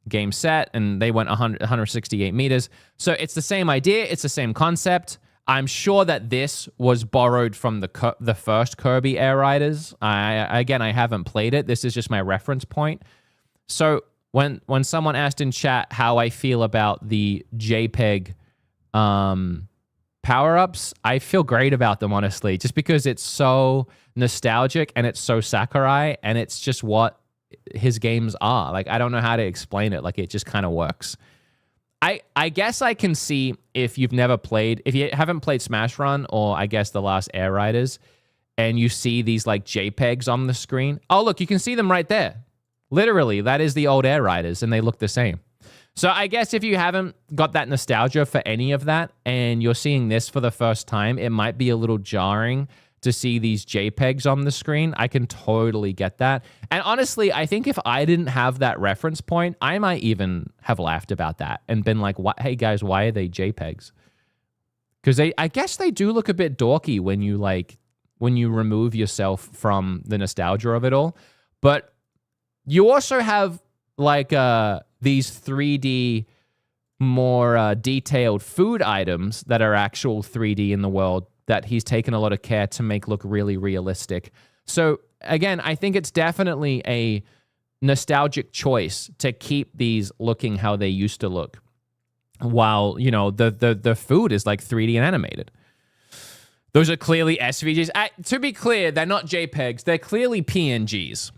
Game set, and they went 168 meters. So it's the same idea. It's the same concept. I'm sure that this was borrowed from the first Kirby Air Riders. I haven't played it. This is just my reference point. So when someone asked in chat how I feel about the JPEG power-ups, I feel great about them, honestly, just because it's so nostalgic and it's so Sakurai and it's just what his games are. Like, I don't know how to explain it. Like, it just kind of works. I guess I can see if you haven't played Smash Run or I guess the last Air Riders, and you see these like JPEGs on the screen. Oh, look, you can see them right there. Literally, that is the old Air Riders, and they look the same. So I guess if you haven't got that nostalgia for any of that, and you're seeing this for the first time, it might be a little jarring to see these JPEGs on the screen. I can totally get that. And honestly, I think if I didn't have that reference point, I might even have laughed about that and been like, "What? Hey guys, why are they JPEGs?" Because I guess they do look a bit dorky when you remove yourself from the nostalgia of it all. But you also have like these 3D, more detailed food items that are actual 3D in the world that he's taken a lot of care to make look really realistic. So again, I think it's definitely a nostalgic choice to keep these looking how they used to look, while, you know, the food is like 3D and animated. Those are clearly SVGs. To be clear, they're not JPEGs. They're clearly PNGs.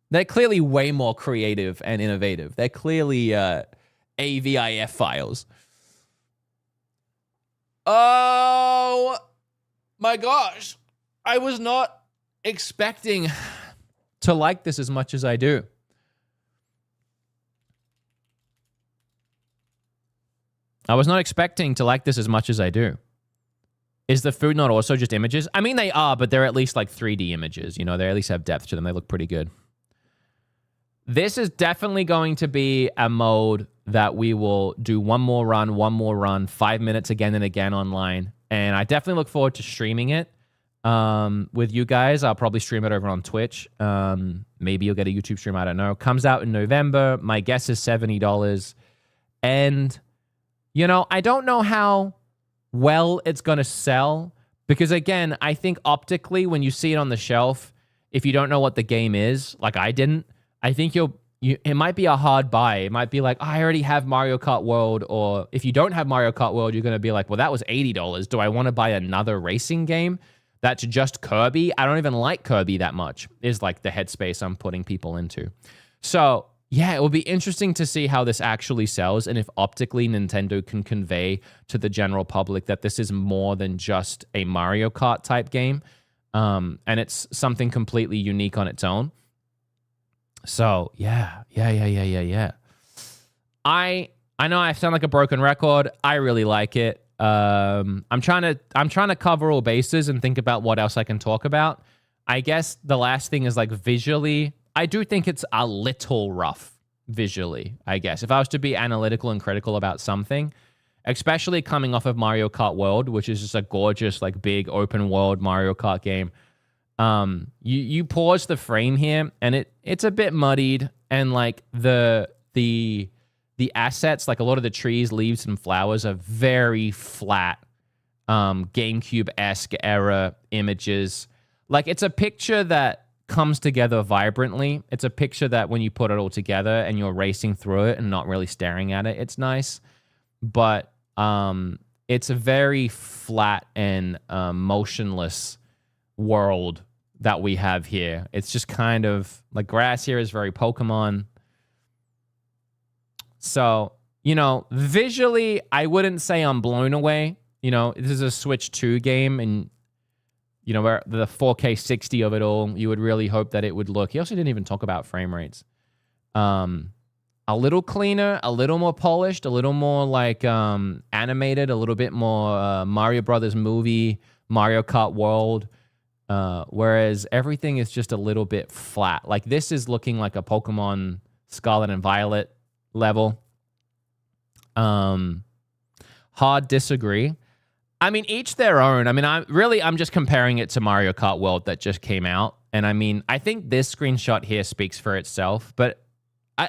They're clearly way more creative and innovative. They're clearly AVIF files. Oh my gosh. I was not expecting to like this as much as I do. I was not expecting to like this as much as I do. Is the food not also just images? I mean, they are, but they're at least like 3D images. You know, they at least have depth to them. They look pretty good. This is definitely going to be a mode that we will do one more run, 5 minutes again and again online. And I definitely look forward to streaming it with you guys. I'll probably stream it over on Twitch. Maybe you'll get a YouTube stream. I don't know. Comes out in November. My guess is $70. And, you know, I don't know how well it's going to sell. Because, again, I think optically, when you see it on the shelf, if you don't know what the game is, like I didn't, I think it might be a hard buy. It might be like, oh, I already have Mario Kart World. Or if you don't have Mario Kart World, you're going to be like, well, that was $80. Do I want to buy another racing game that's just Kirby? I don't even like Kirby that much, is like the headspace I'm putting people into. So, yeah, it will be interesting to see how this actually sells and if optically Nintendo can convey to the general public that this is more than just a Mario Kart type game. And it's something completely unique on its own. So, yeah. I know I sound like a broken record. I really like it. I'm trying to cover all bases and think about what else I can talk about. I guess the last thing is like visually, I do think it's a little rough visually, I guess. If I was to be analytical and critical about something, especially coming off of Mario Kart World, which is just a gorgeous, like big open world Mario Kart game. You pause the frame here and it's a bit muddied, and like the assets, like a lot of the trees, leaves, and flowers are very flat, GameCube-esque era images. Like, it's a picture that comes together vibrantly. It's a picture that when you put it all together and you're racing through it and not really staring at it, it's nice. But it's a very flat and motionless world that we have here. It's just kind of like grass here is very Pokemon. So, you know, visually, I wouldn't say I'm blown away. You know, this is a Switch 2 game, and, you know, where the 4K 60 of it all, you would really hope that it would look. He also didn't even talk about frame rates. A little cleaner, a little more polished, a little more like animated, a little bit more Mario Brothers movie, Mario Kart World. Whereas everything is just a little bit flat. Like, this is looking like a Pokemon Scarlet and Violet level. Hard disagree. I mean, each their own. I mean, I'm just comparing it to Mario Kart World that just came out. And I mean, I think this screenshot here speaks for itself. But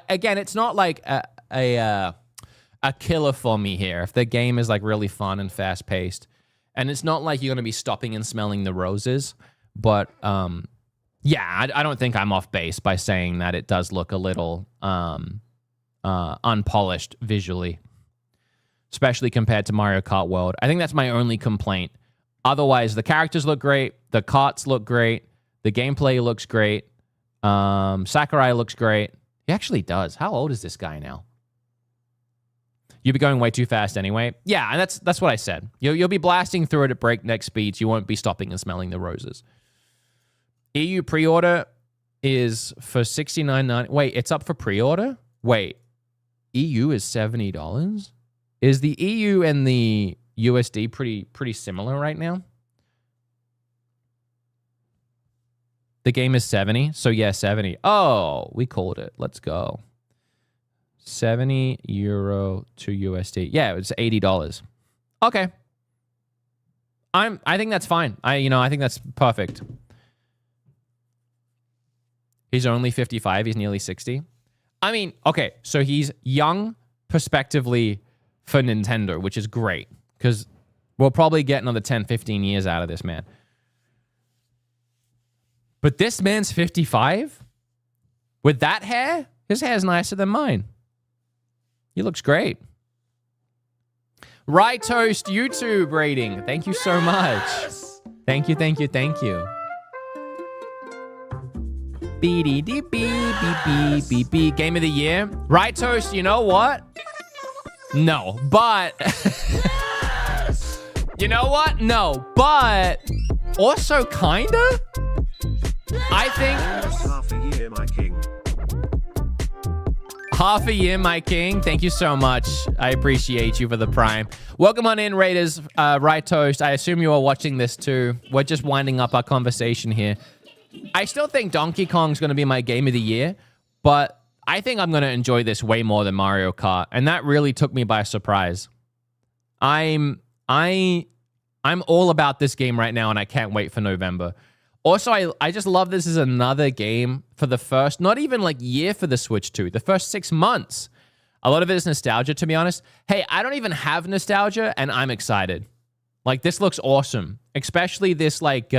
again, it's not like a killer for me here. If the game is like really fun and fast paced, and it's not like you're going to be stopping and smelling the roses. But yeah, I don't think I'm off base by saying that it does look a little unpolished visually. especially compared to Mario Kart World. I think that's my only complaint. Otherwise, the characters look great. The karts look great. The gameplay looks great. Sakurai looks great. He actually does. How old is this guy now? You'll be going way too fast anyway. Yeah, and that's what I said. You'll be blasting through it at breakneck speeds. You won't be stopping and smelling the roses. EU pre-order is for $69.90. Wait, it's up for pre-order? Wait, EU is $70? Is the EU and the USD pretty similar right now? The game is 70, so yeah, 70. Oh, we called it. Let's go. 70 euro to USD. Yeah, it's $80. Okay. I think that's fine. I think that's perfect. He's only 55. He's nearly 60. I mean, okay, so he's young, prospectively, for Nintendo, which is great, because we'll probably get another 10, 15 years out of this man. But this man's 55? With that hair? His hair's nicer than mine. He looks great. Right Toast YouTube rating. Thank you so much. Thank you, thank you, thank you. Beep. Game of the year. Right Toast, you know what? No, but... You know what? No, but... Also, kinda? I think... Half a year, my king. Half a year, my king. Thank you so much. I appreciate you for the prime. Welcome on in, Raiders. Right Toast. I assume you are watching this too. We're just winding up our conversation here. I still think Donkey Kong's going to be my game of the year, but I think I'm going to enjoy this way more than Mario Kart, and that really took me by surprise. I'm all about this game right now, and I can't wait for November. Also, I just love this as another game for the first, not even like year for the Switch 2, the first 6 months. A lot of it is nostalgia, to be honest. Hey, I don't even have nostalgia, and I'm excited. Like, this looks awesome, especially this like...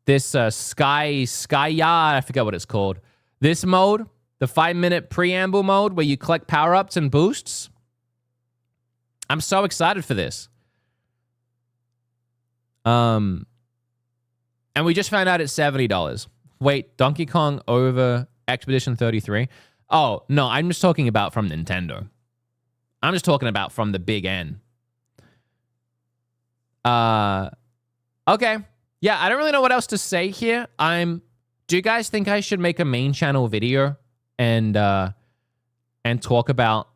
Sky, I forget what it's called. This mode, the 5-minute preamble mode where you collect power-ups and boosts. I'm so excited for this. And we just found out it's $70. Wait, Donkey Kong over Expedition 33? Oh, no, I'm just talking about from Nintendo. I'm just talking about from the big N. Okay. Yeah, I don't really know what else to say here. Do you guys think I should make a main channel video and talk about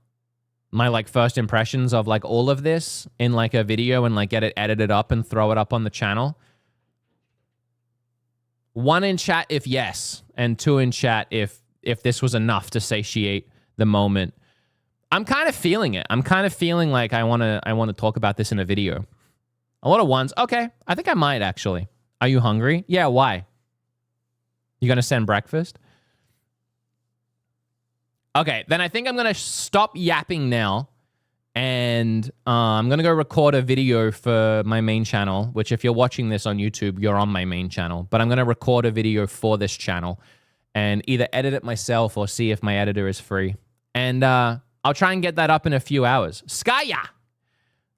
my like first impressions of like all of this in like a video and like get it edited up and throw it up on the channel? 1 in chat if yes, and 2 in chat if this was enough to satiate the moment. I'm kind of feeling it. I'm kind of feeling like I want to talk about this in a video. A lot of ones. Okay, I think I might actually. Are you hungry? Yeah, why? You gonna send breakfast? Okay, then I think I'm gonna stop yapping now, and I'm gonna go record a video for my main channel, which if you're watching this on YouTube, you're on my main channel, but I'm gonna record a video for this channel and either edit it myself or see if my editor is free. And I'll try and get that up in a few hours. Skya!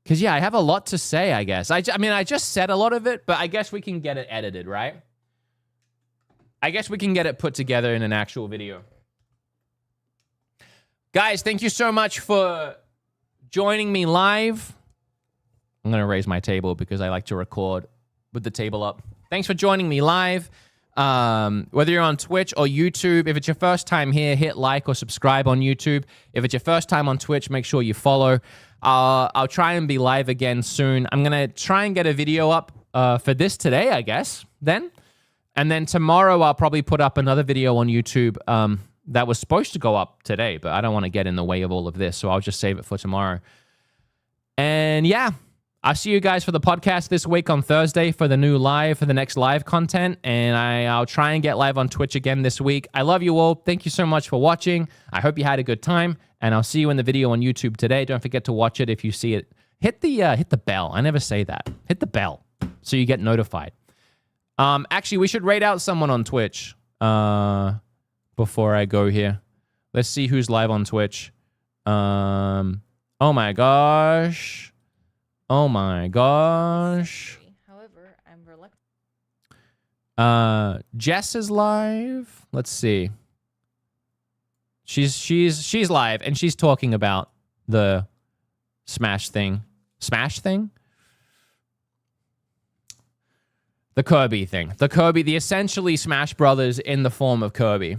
Because, yeah, I have a lot to say, I guess. I mean, I just said a lot of it, but I guess we can get it edited, right? I guess we can get it put together in an actual video. Guys, thank you so much for joining me live. I'm going to raise my table because I like to record with the table up. Thanks for joining me live. Whether you're on Twitch or YouTube, if it's your first time here, hit like or subscribe on YouTube. If it's your first time on Twitch, make sure you follow. I'll try and be live again soon. I'm going to try and get a video up for this today, I guess, then. And then tomorrow I'll probably put up another video on YouTube that was supposed to go up today, but I don't want to get in the way of all of this, so I'll just save it for tomorrow. And yeah, I'll see you guys for the podcast this week on Thursday for the new live, for the next live content, and I'll try and get live on Twitch again this week. I love you all. Thank you so much for watching. I hope you had a good time, and I'll see you in the video on YouTube today. Don't forget to watch it if you see it. Hit the bell. I never say that. Hit the bell so you get notified. Actually, we should rate out someone on Twitch before I go here. Let's see who's live on Twitch. Oh my gosh. Oh my gosh. However, I'm reluctant. Jess is live. Let's see. She's live and she's talking about the Smash thing. Smash thing? The Kirby thing. The Kirby, the essentially Smash Brothers in the form of Kirby.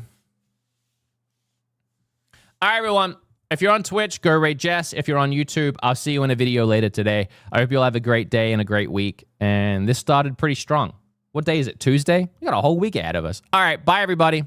All right, everyone. If you're on Twitch, go rate Jess. If you're on YouTube, I'll see you in a video later today. I hope you'll have a great day and a great week. And this started pretty strong. What day is it? Tuesday? We got a whole week ahead of us. All right. Bye, everybody.